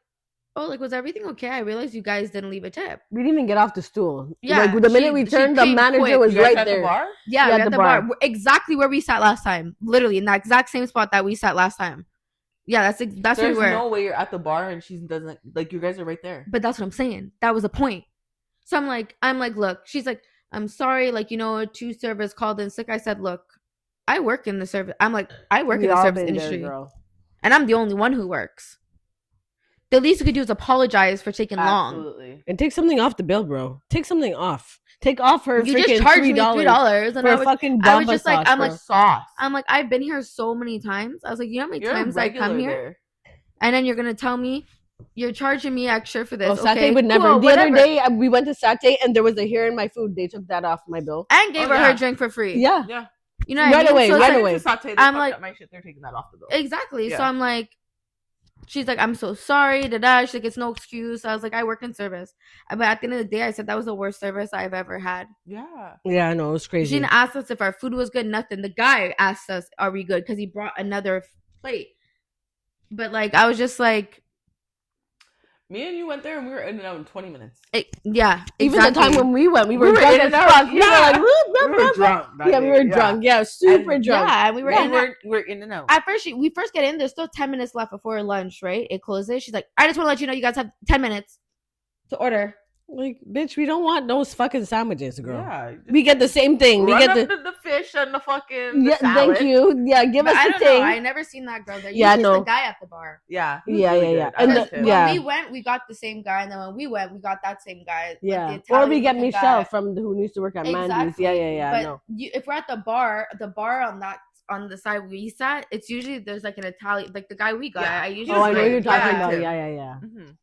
Speaker 3: "Oh, like, was everything okay? I realized you guys didn't leave a tip."
Speaker 2: We didn't even get off the stool.
Speaker 3: Yeah,
Speaker 2: like the minute we turned, the manager was right there.
Speaker 1: The bar?
Speaker 3: Yeah, at the bar, exactly where we sat last time. Literally in that exact same spot that we sat last time. Yeah, that's where we were.
Speaker 1: There's no way you're at the bar and she doesn't like you guys are right there.
Speaker 3: But that's what I'm saying. That was the point. So I'm like, look. She's like, "I'm sorry, like, 2 servers called in sick." I said, "Look, I work in the service." I'm like, I work in the service industry, and I'm the only one who works. The least you could do is apologize for taking long.
Speaker 2: And take something off the bill, bro. Take something off. Take off her.
Speaker 3: You just charged me $3
Speaker 2: for a fucking bomba
Speaker 3: I was just
Speaker 2: sauce,
Speaker 3: like, I'm like
Speaker 1: sauce.
Speaker 3: I'm like, I've been here so many times. I was like, you know how many times I come here, and then you're gonna tell me you're charging me extra for this?
Speaker 2: Oh, Satay would never.
Speaker 3: Cool,
Speaker 2: the other day we went to Satay and there was a hair in my food. They took that off my bill
Speaker 3: and gave her drink for free.
Speaker 2: Yeah.
Speaker 3: You know, what
Speaker 2: away,
Speaker 3: so
Speaker 2: right away.
Speaker 1: I'm like, my shit, they're taking that off the bill.
Speaker 3: Exactly. Yeah. So I'm like, she's like, "I'm so sorry." She's like, "It's no excuse." I was like, "I work in service," but at the end of the day, I said that was the worst service I've ever had.
Speaker 2: Yeah, I know, it was crazy.
Speaker 3: She didn't ask us if our food was good. Nothing. The guy asked us, "Are we good?" Because he brought another plate. But like, I was just like,
Speaker 1: me and you went there and we were in and out in 20 minutes.
Speaker 3: Yeah,
Speaker 2: even the time when we went, we were drunk as fuck. We were drunk. Yeah, we were drunk. Yeah, super drunk.
Speaker 3: Yeah, and we were
Speaker 1: in and out.
Speaker 3: At first, we first get in. There's still 10 minutes left before lunch, right? It closes. She's like, "I just want to let you know you guys have 10 minutes to order."
Speaker 2: Like, bitch, we don't want those fucking sandwiches, girl.
Speaker 1: Yeah.
Speaker 2: We get the same thing. We
Speaker 1: Run
Speaker 2: get
Speaker 1: up
Speaker 2: the
Speaker 1: the fish and the fucking
Speaker 2: yeah.
Speaker 1: salad.
Speaker 2: Thank you. Yeah, give
Speaker 3: But
Speaker 2: us
Speaker 3: I
Speaker 2: the
Speaker 3: don't know.
Speaker 2: thing.
Speaker 3: I never seen that girl there.
Speaker 2: Yeah,
Speaker 3: Usually it's
Speaker 2: no.
Speaker 3: the guy at the bar.
Speaker 1: Yeah. he was
Speaker 2: Yeah,
Speaker 1: really
Speaker 2: yeah, yeah.
Speaker 1: good. I
Speaker 2: And
Speaker 1: liked
Speaker 2: the-
Speaker 1: him.
Speaker 3: When
Speaker 2: yeah.
Speaker 3: we went, we got the same guy, and then when we went, we got that same guy. Like,
Speaker 2: Yeah.
Speaker 3: the
Speaker 2: Or we get
Speaker 3: Italian-looking
Speaker 2: Michelle
Speaker 3: guy.
Speaker 2: from who used to work at Mandy's.
Speaker 3: Exactly.
Speaker 2: Yeah, yeah, yeah.
Speaker 3: But
Speaker 2: No.
Speaker 3: if we're at the bar on the side we sat, it's usually there's like an Italian, like the guy we got.
Speaker 1: Yeah.
Speaker 3: I
Speaker 1: He
Speaker 3: usually
Speaker 2: Oh, I know
Speaker 1: great.
Speaker 2: you're talking
Speaker 1: Yeah.
Speaker 2: about.
Speaker 1: Him.
Speaker 2: Yeah, yeah, yeah.
Speaker 1: Mhm.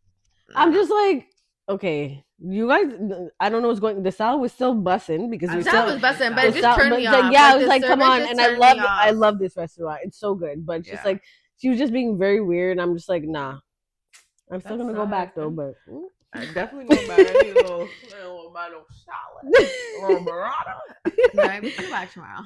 Speaker 2: I'm just like, okay, you guys. I don't know what's going. The salad was still bussing because we
Speaker 1: The
Speaker 3: That
Speaker 2: still.
Speaker 3: was busting, but
Speaker 1: The
Speaker 3: it just
Speaker 2: sal-
Speaker 3: turned
Speaker 2: but
Speaker 3: me
Speaker 2: it's like,
Speaker 3: off.
Speaker 2: yeah, I was
Speaker 3: the
Speaker 2: like, come
Speaker 3: service
Speaker 2: on,
Speaker 3: just
Speaker 2: and I
Speaker 3: turned
Speaker 2: love,
Speaker 3: me
Speaker 2: I
Speaker 3: off.
Speaker 2: love this restaurant. It's so good, but it's just
Speaker 1: Yeah.
Speaker 2: like she was just being very weird. I'm just like, nah. I'm still
Speaker 1: That's
Speaker 2: gonna go back though,
Speaker 1: nice.
Speaker 2: but
Speaker 1: I'm definitely going back. I need a little buy no salad. A little burrata.
Speaker 3: Right, we can go back tomorrow.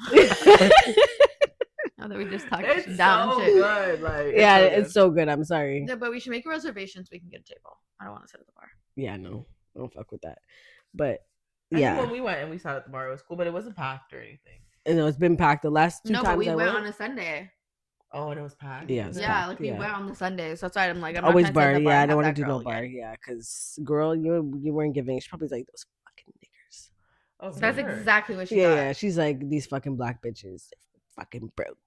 Speaker 3: Now that we just talked
Speaker 1: It's
Speaker 3: down
Speaker 1: so
Speaker 3: shit.
Speaker 1: good. Like,
Speaker 2: yeah,
Speaker 1: so
Speaker 2: it's
Speaker 1: good.
Speaker 2: so good. I'm sorry.
Speaker 3: Yeah, but we should make a reservation so we can get a table. I don't want to sit at the bar.
Speaker 2: Yeah, no, I don't fuck with that. But
Speaker 1: I think
Speaker 2: yeah,
Speaker 1: when we went and we sat at the bar, it was cool, but it wasn't packed or anything.
Speaker 2: and it's been packed the last two
Speaker 3: No,
Speaker 2: times
Speaker 3: but we
Speaker 2: I
Speaker 3: went
Speaker 2: went.
Speaker 3: on a Sunday.
Speaker 1: Oh, and it was packed.
Speaker 2: Yeah, it's
Speaker 3: Yeah,
Speaker 2: packed,
Speaker 3: like we
Speaker 2: yeah.
Speaker 3: went on the Sundays. That's why I'm like, I'm
Speaker 2: Always
Speaker 3: not trying
Speaker 2: bar.
Speaker 3: to sit at the bar
Speaker 2: Yeah, I
Speaker 3: and
Speaker 2: don't
Speaker 3: have
Speaker 2: want to
Speaker 3: that
Speaker 2: do no
Speaker 3: girl
Speaker 2: bar.
Speaker 3: again.
Speaker 2: Yeah, because girl, you weren't giving. She's probably like those fucking niggers.
Speaker 1: Oh, for
Speaker 3: That's
Speaker 1: sure.
Speaker 3: exactly what she
Speaker 2: Yeah,
Speaker 3: got.
Speaker 2: yeah. She's like these fucking black bitches. They're fucking broke.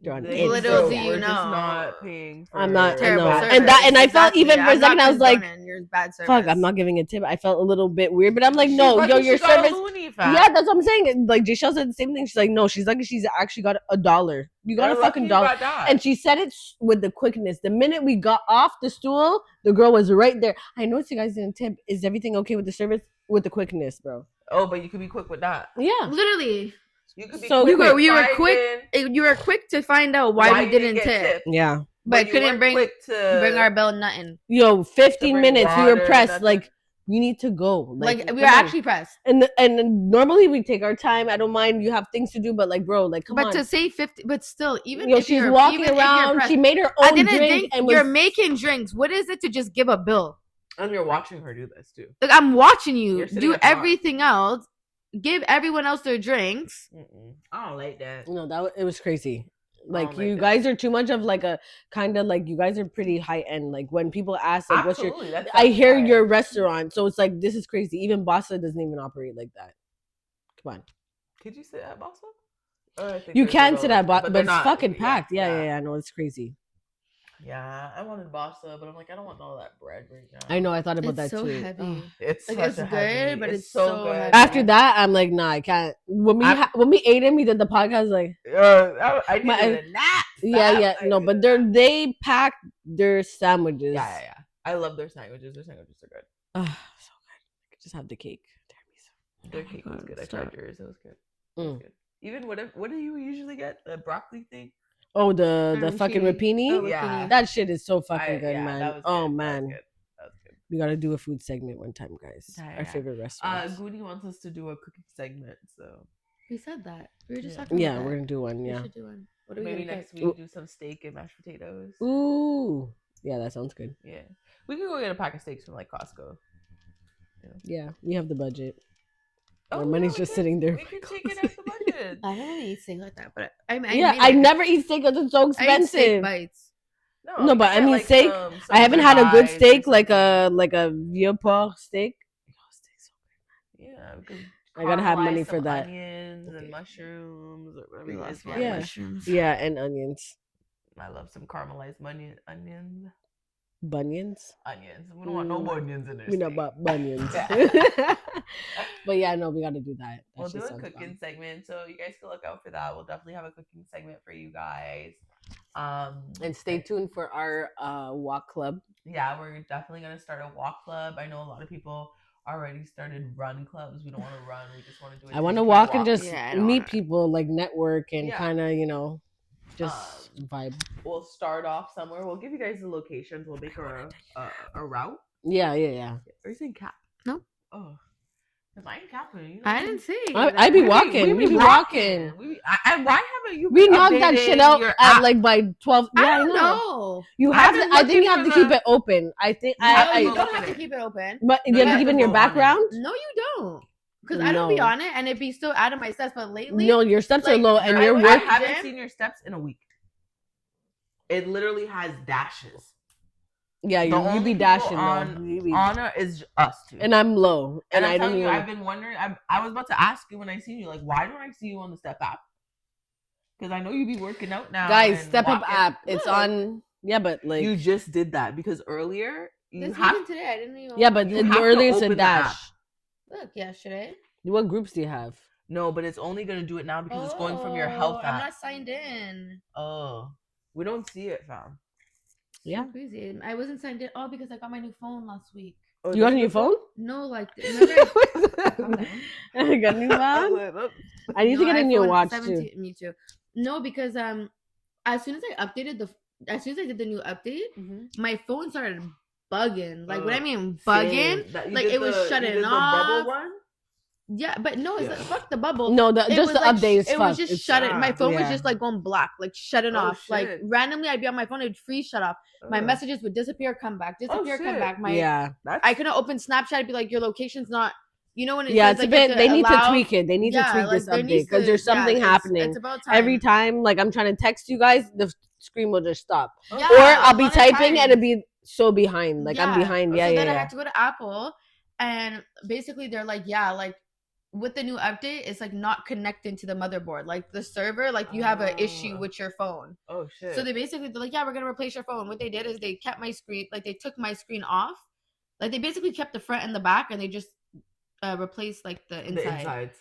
Speaker 2: They're on
Speaker 1: They
Speaker 3: Little
Speaker 2: Instagram.
Speaker 3: do you
Speaker 1: we're just
Speaker 3: know.
Speaker 1: not paying for
Speaker 2: I'm not- I
Speaker 3: Terrible
Speaker 2: know.
Speaker 3: service.
Speaker 2: And I felt even for a
Speaker 3: I'm not
Speaker 2: second, I was like,
Speaker 3: condoning your bad service.
Speaker 2: Fuck, I'm not giving a tip. I felt a little bit weird, but I'm like,
Speaker 1: She
Speaker 2: no,
Speaker 1: lucky
Speaker 2: yo,
Speaker 1: she
Speaker 2: your
Speaker 1: got a
Speaker 2: service.
Speaker 1: loony, fam.
Speaker 2: Yeah, that's what I'm saying. Like Jay said the same thing. She's like, no, she's lucky she's actually got $1. You got
Speaker 1: You're
Speaker 2: a
Speaker 1: lucky
Speaker 2: fucking
Speaker 1: you
Speaker 2: dollar.
Speaker 1: got that.
Speaker 2: And she said it with the quickness. The minute we got off the stool, the girl was right there. I noticed you guys didn't tip. Is everything okay with the service? With the quickness, bro.
Speaker 1: Oh, but you could be quick with that.
Speaker 2: Yeah.
Speaker 3: Literally,
Speaker 1: You could be
Speaker 2: So
Speaker 1: quick
Speaker 2: quick.
Speaker 1: with
Speaker 3: You were
Speaker 1: finding
Speaker 3: you were quick to find out why we
Speaker 1: you
Speaker 3: didn't
Speaker 1: get
Speaker 3: tip,
Speaker 1: tipped,
Speaker 2: Yeah.
Speaker 3: but
Speaker 1: you
Speaker 3: couldn't
Speaker 1: weren't
Speaker 3: bring
Speaker 1: quick to
Speaker 3: our bill nothing.
Speaker 2: Yo, 15
Speaker 1: To bring
Speaker 2: minutes. We were
Speaker 1: water,
Speaker 2: pressed.
Speaker 1: nothing.
Speaker 2: Like, you need to go.
Speaker 3: Like we
Speaker 2: come
Speaker 3: were
Speaker 2: on.
Speaker 3: actually pressed.
Speaker 2: And normally we take our time. I don't mind. You have things to do, but like, bro, like, come
Speaker 3: But
Speaker 2: on.
Speaker 3: to say 50, but still, even
Speaker 2: Yo,
Speaker 3: if
Speaker 2: she's
Speaker 3: you're
Speaker 2: walking
Speaker 3: even if you're
Speaker 2: around.
Speaker 3: pressed,
Speaker 2: She made her
Speaker 3: at the
Speaker 2: own
Speaker 3: end of the
Speaker 2: drink
Speaker 3: day,
Speaker 2: and
Speaker 3: you're
Speaker 2: was
Speaker 3: making drinks. What is it to just give a bill?
Speaker 1: and you're watching her do this too.
Speaker 3: Like I'm watching you
Speaker 1: You're sitting
Speaker 3: do
Speaker 1: at the bar.
Speaker 3: everything else, give everyone else their drinks.
Speaker 1: I don't like that.
Speaker 2: No, it was crazy. Like
Speaker 1: don't like
Speaker 2: you
Speaker 1: that.
Speaker 2: guys are too much of like a kind of like you guys are pretty high end. Like when people ask like what's your
Speaker 1: Absolutely, that's
Speaker 2: I hear
Speaker 1: fire.
Speaker 2: your restaurant, so it's like this is crazy. Even Bossa doesn't even operate like that. Come on,
Speaker 1: Could you sit at Bossa? I think
Speaker 2: you
Speaker 1: there's
Speaker 2: can
Speaker 1: a
Speaker 2: sit
Speaker 1: little-
Speaker 2: at Bossa, but
Speaker 1: they're
Speaker 2: it's
Speaker 1: not-
Speaker 2: fucking packed. Yeah. I know it's crazy.
Speaker 1: Yeah, I wanted Bossa, but I'm like, I don't want all that bread right now.
Speaker 2: I know. I thought about
Speaker 3: It's
Speaker 2: that
Speaker 3: so
Speaker 2: too.
Speaker 3: heavy.
Speaker 2: Ugh.
Speaker 1: It's
Speaker 3: Like,
Speaker 1: such
Speaker 3: it's
Speaker 1: a
Speaker 3: good,
Speaker 1: heavy-
Speaker 3: but it's so heavy.
Speaker 2: After that, I'm like, nah, I can't. When we ate it, we did the podcast. Like,
Speaker 1: I needed a nap.
Speaker 2: yeah.
Speaker 1: I
Speaker 2: No,
Speaker 1: needed
Speaker 2: but
Speaker 1: a nap.
Speaker 2: they pack their sandwiches.
Speaker 1: Yeah. I love their sandwiches. Their sandwiches are good.
Speaker 2: So good. I could just have the cake.
Speaker 1: Their cake was good. I tried yours. It was good. It
Speaker 2: Mm.
Speaker 1: was good. Even what do you usually get? The broccoli thing?
Speaker 2: Oh, the fucking
Speaker 3: Rapini.
Speaker 2: rapini.
Speaker 3: Oh,
Speaker 1: Yeah.
Speaker 2: That shit is so fucking good,
Speaker 1: yeah,
Speaker 2: man.
Speaker 1: that was
Speaker 2: Oh
Speaker 1: good.
Speaker 2: man,
Speaker 1: That was good.
Speaker 2: we gotta do a food segment one time, guys.
Speaker 1: Yeah.
Speaker 2: Our favorite restaurants.
Speaker 1: Goody wants us to do a cooking segment, so
Speaker 3: We said that. We were just
Speaker 1: Yeah.
Speaker 3: talking
Speaker 2: Yeah,
Speaker 3: about that.
Speaker 2: we're gonna do one.
Speaker 3: We
Speaker 2: Yeah.
Speaker 3: should do one. What are we
Speaker 1: maybe
Speaker 3: gonna
Speaker 1: next
Speaker 3: cook?
Speaker 1: week do some steak and mashed potatoes.
Speaker 2: Ooh, yeah, that sounds good.
Speaker 1: Yeah, we could go get a pack of steaks from like Costco.
Speaker 2: Yeah, we have the budget. Our
Speaker 1: Oh,
Speaker 2: money's
Speaker 1: yeah, we
Speaker 2: just
Speaker 1: could-
Speaker 2: sitting there.
Speaker 1: We could take it out the budget.
Speaker 3: I don't really eat steak like that, but I
Speaker 2: never eat steak because it's so
Speaker 3: I eat steak
Speaker 2: expensive.
Speaker 3: bites.
Speaker 2: No,
Speaker 1: you
Speaker 2: but I
Speaker 1: get,
Speaker 2: mean
Speaker 1: like,
Speaker 2: steak.
Speaker 1: some
Speaker 2: I haven't had a good
Speaker 1: ribeyes or
Speaker 2: steak like
Speaker 1: something.
Speaker 2: a vieux porc steak.
Speaker 1: Yeah, we could
Speaker 2: I gotta have
Speaker 1: caramelize
Speaker 2: money for
Speaker 1: some
Speaker 2: that.
Speaker 1: Onions
Speaker 2: Okay.
Speaker 1: and mushrooms or whatever
Speaker 3: We
Speaker 1: you
Speaker 3: love
Speaker 1: guys
Speaker 3: yeah,
Speaker 1: want.
Speaker 2: Yeah.
Speaker 3: mushrooms.
Speaker 2: Yeah, and onions,
Speaker 1: I love some caramelized onions.
Speaker 2: bunions.
Speaker 1: Onions. We don't want no onions in there.
Speaker 2: We know about bunions. But yeah, no, we got to do that.
Speaker 1: We'll
Speaker 2: shit
Speaker 1: do a
Speaker 2: sounds
Speaker 1: cooking
Speaker 2: bomb.
Speaker 1: segment, so you guys can look out for that. We'll definitely have a cooking segment for you guys.
Speaker 2: And stay tuned for our walk club.
Speaker 1: Yeah, we're definitely gonna start a walk club. I know a lot of people already started run clubs. We don't want to run. We just want to do it.
Speaker 2: I want to walk and just
Speaker 3: Yeah, I don't
Speaker 2: meet
Speaker 3: wanna-
Speaker 2: people, like network and
Speaker 1: Yeah.
Speaker 2: kind of, just vibe.
Speaker 1: We'll start off somewhere. We'll give you guys the locations. We'll make a route.
Speaker 2: Yeah.
Speaker 1: Are you saying Cap?
Speaker 3: No.
Speaker 1: Oh, am I in Cap?
Speaker 3: I didn't see.
Speaker 2: I be walking. We be walking.
Speaker 1: Why haven't you?
Speaker 2: We
Speaker 1: been
Speaker 2: knocked that shit
Speaker 1: updating
Speaker 2: out
Speaker 1: your
Speaker 2: at
Speaker 1: app?
Speaker 2: like by 12. Yeah,
Speaker 3: I don't know.
Speaker 2: You
Speaker 1: I've
Speaker 2: have to.
Speaker 1: been
Speaker 2: I think you
Speaker 1: looking
Speaker 2: have to
Speaker 1: for
Speaker 2: keep
Speaker 1: the-
Speaker 2: it open. I think
Speaker 3: No,
Speaker 1: have to
Speaker 3: you
Speaker 1: go
Speaker 3: don't
Speaker 1: open
Speaker 3: have to
Speaker 1: it.
Speaker 3: keep it open.
Speaker 2: but
Speaker 1: No,
Speaker 2: you have to
Speaker 1: you
Speaker 2: keep it in
Speaker 1: have
Speaker 2: your
Speaker 1: to go on it.
Speaker 2: background.
Speaker 3: No, you don't. Because I don't be
Speaker 2: No.
Speaker 3: on it, and it'd be still out of my steps. But lately,
Speaker 2: No, your steps are
Speaker 3: like,
Speaker 2: low, and
Speaker 3: I
Speaker 2: your
Speaker 3: went-
Speaker 1: I
Speaker 2: work.
Speaker 1: haven't
Speaker 3: Gym?
Speaker 1: seen your steps in a week. It literally has dashes.
Speaker 2: Yeah,
Speaker 1: The
Speaker 2: you
Speaker 1: only
Speaker 2: be
Speaker 1: people
Speaker 2: dashing
Speaker 1: on
Speaker 2: though. You be-
Speaker 1: Anna is us two.
Speaker 2: and I'm low,
Speaker 1: And
Speaker 2: and
Speaker 1: I'm
Speaker 2: I don't
Speaker 1: telling you,
Speaker 2: even.
Speaker 1: I've been wondering. I was about to ask you when I seen you, like, why don't I see you on the Step app? Because I know you be working out now.
Speaker 2: Guys,
Speaker 1: and
Speaker 2: Step Up
Speaker 1: walking.
Speaker 2: app. It's
Speaker 3: Look.
Speaker 2: on. Yeah, but like
Speaker 1: You just did that because earlier you
Speaker 3: This
Speaker 1: have
Speaker 3: even today, I didn't even.
Speaker 2: yeah, but
Speaker 1: you have to
Speaker 2: earlier it's a
Speaker 1: open the app.
Speaker 2: dash.
Speaker 3: Look, yesterday.
Speaker 2: What groups do you have?
Speaker 1: No, but it's only gonna do it now because it's going from your health
Speaker 3: I'm
Speaker 1: app.
Speaker 3: not signed in.
Speaker 1: Oh, we don't see it, fam.
Speaker 2: Yeah.
Speaker 3: So crazy. I wasn't signed in. Oh, because I got my new phone last week.
Speaker 1: Oh,
Speaker 2: You got
Speaker 1: this
Speaker 2: on your
Speaker 1: is the
Speaker 2: phone?
Speaker 3: No, like remember.
Speaker 2: I got a new phone. I need to
Speaker 3: No,
Speaker 2: get a new
Speaker 3: iPhone
Speaker 2: watch
Speaker 3: 17
Speaker 2: too.
Speaker 3: Me too. No, because as soon as I did the new update,
Speaker 1: Mhm.
Speaker 3: my phone started bugging. Like what I mean
Speaker 1: Same.
Speaker 3: bugging?
Speaker 1: That you
Speaker 3: Like
Speaker 1: did
Speaker 3: it was
Speaker 1: the- you
Speaker 3: shutting
Speaker 1: did the
Speaker 3: off.
Speaker 1: bubble one?
Speaker 3: Yeah, but no, it's
Speaker 1: Yeah.
Speaker 3: like, fuck the bubble.
Speaker 2: No,
Speaker 3: It
Speaker 2: just
Speaker 3: was
Speaker 2: the
Speaker 3: like,
Speaker 2: update is
Speaker 3: it was
Speaker 2: fucked.
Speaker 3: just shutting. My phone was
Speaker 2: yeah.
Speaker 3: just like going black, like shutting
Speaker 1: Oh,
Speaker 3: off. Like
Speaker 1: shit.
Speaker 3: randomly, I'd be on my phone, it'd freeze, shut off. My
Speaker 1: Ugh.
Speaker 3: messages would disappear, come back, disappear, come
Speaker 1: shit.
Speaker 3: back. My
Speaker 2: Yeah.
Speaker 1: That's
Speaker 3: I couldn't open Snapchat. I'd be like, your location's not. You know when it
Speaker 2: Yeah,
Speaker 3: says
Speaker 2: it's
Speaker 3: like
Speaker 2: a bit.
Speaker 3: you have
Speaker 2: They need to
Speaker 3: allow-
Speaker 2: tweak it. They need to
Speaker 3: Yeah,
Speaker 2: tweak
Speaker 3: like,
Speaker 2: this
Speaker 3: there
Speaker 2: update
Speaker 3: needs
Speaker 2: because
Speaker 3: to-
Speaker 2: there's something happening.
Speaker 3: It's about time.
Speaker 2: Every time, like I'm trying to text you guys, the screen will just stop,
Speaker 3: Yeah,
Speaker 2: or I'll
Speaker 3: a
Speaker 2: be
Speaker 3: lot of
Speaker 2: typing and
Speaker 3: times.
Speaker 2: it'll be so behind. Like I'm behind. Yeah,
Speaker 3: So
Speaker 2: yeah,
Speaker 3: then I
Speaker 2: yeah.
Speaker 3: had to go to Apple, and basically they're like, yeah, like with the new update, it's like not connecting to the motherboard, like the server, like you have an issue with your phone.
Speaker 1: Oh shit.
Speaker 3: So they're like, yeah, we're gonna replace your phone. What they did is they kept my screen, like they took my screen off, like they basically kept the front and the back, and they just replaced like the inside.
Speaker 1: The insides.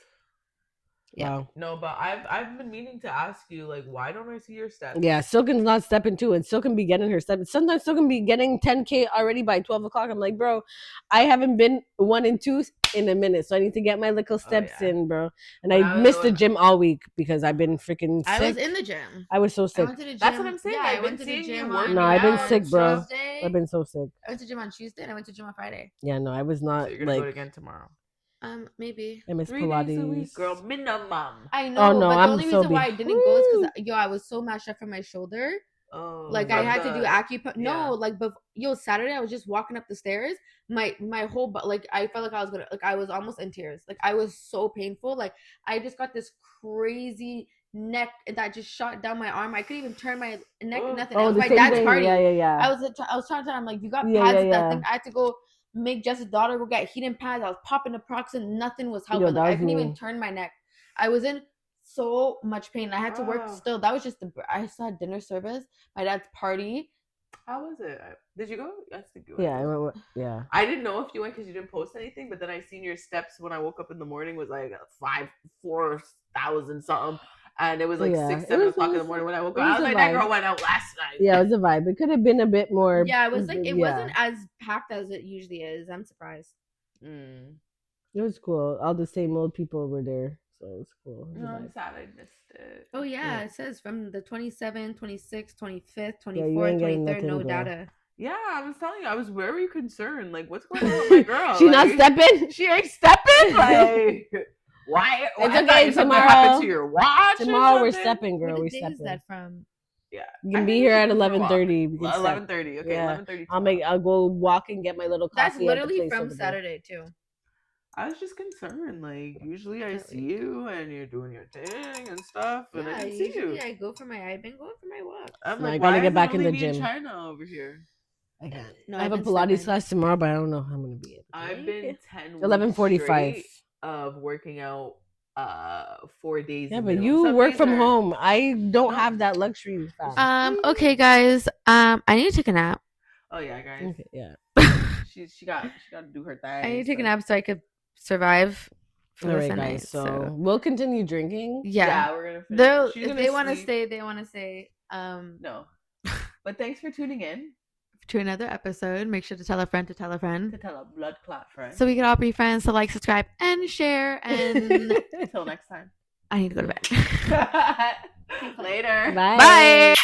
Speaker 3: Yeah.
Speaker 2: Wow.
Speaker 1: No, but I've been meaning to ask you, like, why don't I see your steps?
Speaker 2: Yeah, Silken's not stepping too, and Silken be getting her step. Sometimes Silken be getting 10K already by 12 o'clock. I'm like, bro, I haven't been 1 and 2 in a minute, so I need to get my little steps
Speaker 1: yeah.
Speaker 2: in, bro. And
Speaker 1: When
Speaker 2: I
Speaker 1: I was-
Speaker 2: missed the gym all week because I've been freaking sick.
Speaker 3: I was in the gym.
Speaker 2: I was so
Speaker 3: I
Speaker 2: sick.
Speaker 3: went to the gym.
Speaker 1: That's what I'm saying.
Speaker 3: Yeah,
Speaker 1: I've
Speaker 3: I
Speaker 1: been
Speaker 3: went to the
Speaker 1: seeing you
Speaker 3: gym
Speaker 1: working
Speaker 3: on
Speaker 2: No, I've been
Speaker 1: out
Speaker 2: sick,
Speaker 1: and
Speaker 2: bro.
Speaker 1: stuff.
Speaker 3: Tuesday.
Speaker 2: I've been so sick.
Speaker 3: I went to gym on Tuesday and I went to gym on Friday.
Speaker 2: Yeah, no, I was
Speaker 1: So
Speaker 2: not
Speaker 1: you're gonna go
Speaker 2: like.
Speaker 1: again tomorrow.
Speaker 3: Maybe.
Speaker 2: I miss
Speaker 1: 3 days a week,
Speaker 2: Pilates.
Speaker 1: girl, minimum.
Speaker 3: I know,
Speaker 2: no,
Speaker 3: but
Speaker 2: I'm
Speaker 3: the only
Speaker 2: so
Speaker 3: reason why I didn't go is because I was so mashed up from my shoulder.
Speaker 1: Oh,
Speaker 3: Like I
Speaker 1: from
Speaker 3: had to do
Speaker 1: the-
Speaker 3: acupuncture.
Speaker 1: yeah.
Speaker 3: No, like Saturday I was just walking up the stairs. My whole like I felt like I was gonna like I was almost in tears. Like I was so painful. Like I just got this crazy neck that just shot down my arm. I couldn't even turn my neck.
Speaker 1: Oh.
Speaker 3: Nothing.
Speaker 2: Oh,
Speaker 3: It was
Speaker 2: the
Speaker 3: my
Speaker 2: same
Speaker 3: dad's
Speaker 2: thing.
Speaker 3: party.
Speaker 2: Yeah, yeah, yeah.
Speaker 3: I was trying to tell him like you got
Speaker 2: Yeah,
Speaker 3: pads
Speaker 2: yeah,
Speaker 3: at that
Speaker 2: yeah.
Speaker 3: thing. I had to go make Jess's daughter go get heating pads. I was popping the Proxen. Nothing was
Speaker 2: Yo,
Speaker 3: helping.
Speaker 2: that
Speaker 3: Like, I
Speaker 2: was
Speaker 3: couldn't even
Speaker 2: me.
Speaker 3: turn my neck. I was in so much pain. I had to work
Speaker 1: Oh.
Speaker 3: still. That was just I still had dinner service. My dad's party.
Speaker 1: How was it? Did you go? I think you
Speaker 2: Yeah,
Speaker 1: went.
Speaker 2: yeah.
Speaker 1: I didn't know if you went because you didn't post anything, but then I seen your steps when I woke up in the morning was like 4,000 something, and it was like
Speaker 2: Yeah,
Speaker 1: 6,
Speaker 2: it
Speaker 1: 7
Speaker 2: was-
Speaker 1: o'clock
Speaker 2: it
Speaker 1: in the
Speaker 2: was-
Speaker 1: morning when I woke
Speaker 2: it
Speaker 1: up. I
Speaker 2: was
Speaker 1: was
Speaker 2: a
Speaker 1: like, that
Speaker 2: vibe.
Speaker 1: girl went out last night.
Speaker 2: Yeah, it was a vibe. It could have been a bit more.
Speaker 3: Yeah, it was like it
Speaker 2: yeah.
Speaker 3: wasn't as packed as it usually is. I'm surprised.
Speaker 1: Mm.
Speaker 2: It was cool. All the same old people were there, so it was cool. It was a
Speaker 1: No, I'm
Speaker 2: vibe.
Speaker 1: sad I missed it.
Speaker 3: Oh yeah,
Speaker 2: Yeah.
Speaker 3: it says from the 27th, 26th, 25th,
Speaker 2: Yeah, you
Speaker 3: 24th,
Speaker 2: ain't getting
Speaker 3: 23rd, no
Speaker 2: nothing, girl.
Speaker 3: data.
Speaker 1: Yeah, I was telling you, I was very concerned. Like, what's going on with my girl?
Speaker 2: She not
Speaker 1: Like,
Speaker 2: stepping.
Speaker 1: She ain't stepping. Like, why?
Speaker 2: It's
Speaker 1: I thought
Speaker 2: okay,
Speaker 1: something
Speaker 2: tomorrow-
Speaker 1: happened to your watch. or
Speaker 2: Tomorrow we're
Speaker 1: something?
Speaker 2: stepping, girl.
Speaker 3: What
Speaker 2: We
Speaker 3: day is
Speaker 2: stepping.
Speaker 3: that from?
Speaker 1: Yeah,
Speaker 2: You
Speaker 1: I
Speaker 2: can be
Speaker 1: think we
Speaker 2: here
Speaker 1: should
Speaker 2: at
Speaker 1: go for a walk.
Speaker 2: 11:30. We can step.
Speaker 1: 11:30. Okay,
Speaker 2: Yeah.
Speaker 1: 11:30.
Speaker 2: I'll go walk and get my little coffee.
Speaker 3: That's
Speaker 2: at the
Speaker 3: literally
Speaker 2: place
Speaker 3: from
Speaker 2: over there.
Speaker 3: Saturday too.
Speaker 1: I was just concerned. Like, usually I see you and you're doing your thing and stuff, and I didn't see
Speaker 3: usually
Speaker 1: you.
Speaker 3: I've been going for my walk.
Speaker 1: I'm
Speaker 2: No, I
Speaker 1: like,
Speaker 2: gotta
Speaker 1: why
Speaker 2: get
Speaker 1: is it
Speaker 2: back in
Speaker 1: only
Speaker 2: the
Speaker 1: me and
Speaker 2: gym.
Speaker 1: China over here.
Speaker 2: I can't.
Speaker 3: No,
Speaker 2: I have a
Speaker 3: I've been
Speaker 2: Pilates
Speaker 3: stepping.
Speaker 2: class tomorrow, but I don't know how I'm gonna be able to.
Speaker 1: I've been 10
Speaker 2: 11:45.
Speaker 1: weeks straight of working out 4 days.
Speaker 2: Yeah,
Speaker 1: in
Speaker 2: but
Speaker 1: a row.
Speaker 2: you
Speaker 1: Some
Speaker 2: work
Speaker 1: days
Speaker 2: from
Speaker 1: are-
Speaker 2: home. I don't
Speaker 1: No.
Speaker 2: have that luxury. Fam.
Speaker 3: Okay, guys. I need to take a nap.
Speaker 1: Oh yeah, guys.
Speaker 2: Okay, yeah.
Speaker 1: She got to do her thing.
Speaker 3: I need to take a nap so I could survive for
Speaker 2: All
Speaker 3: the
Speaker 2: right,
Speaker 3: Sunday.
Speaker 2: guys. So we'll continue drinking.
Speaker 3: yeah.
Speaker 1: we're gonna. Finish.
Speaker 3: They'll
Speaker 1: She's
Speaker 3: if
Speaker 1: gonna
Speaker 3: they want to
Speaker 1: sleep.
Speaker 3: stay, they want to stay.
Speaker 1: No, but thanks for tuning in
Speaker 3: To another episode. Make sure to tell a friend to tell a
Speaker 1: to
Speaker 3: friend.
Speaker 1: tell a blood clot friend.
Speaker 3: So we can all be friends. So like, subscribe, and share. And
Speaker 1: Until next time.
Speaker 3: I need to go to bed.
Speaker 1: Later.
Speaker 2: Bye.
Speaker 3: Bye.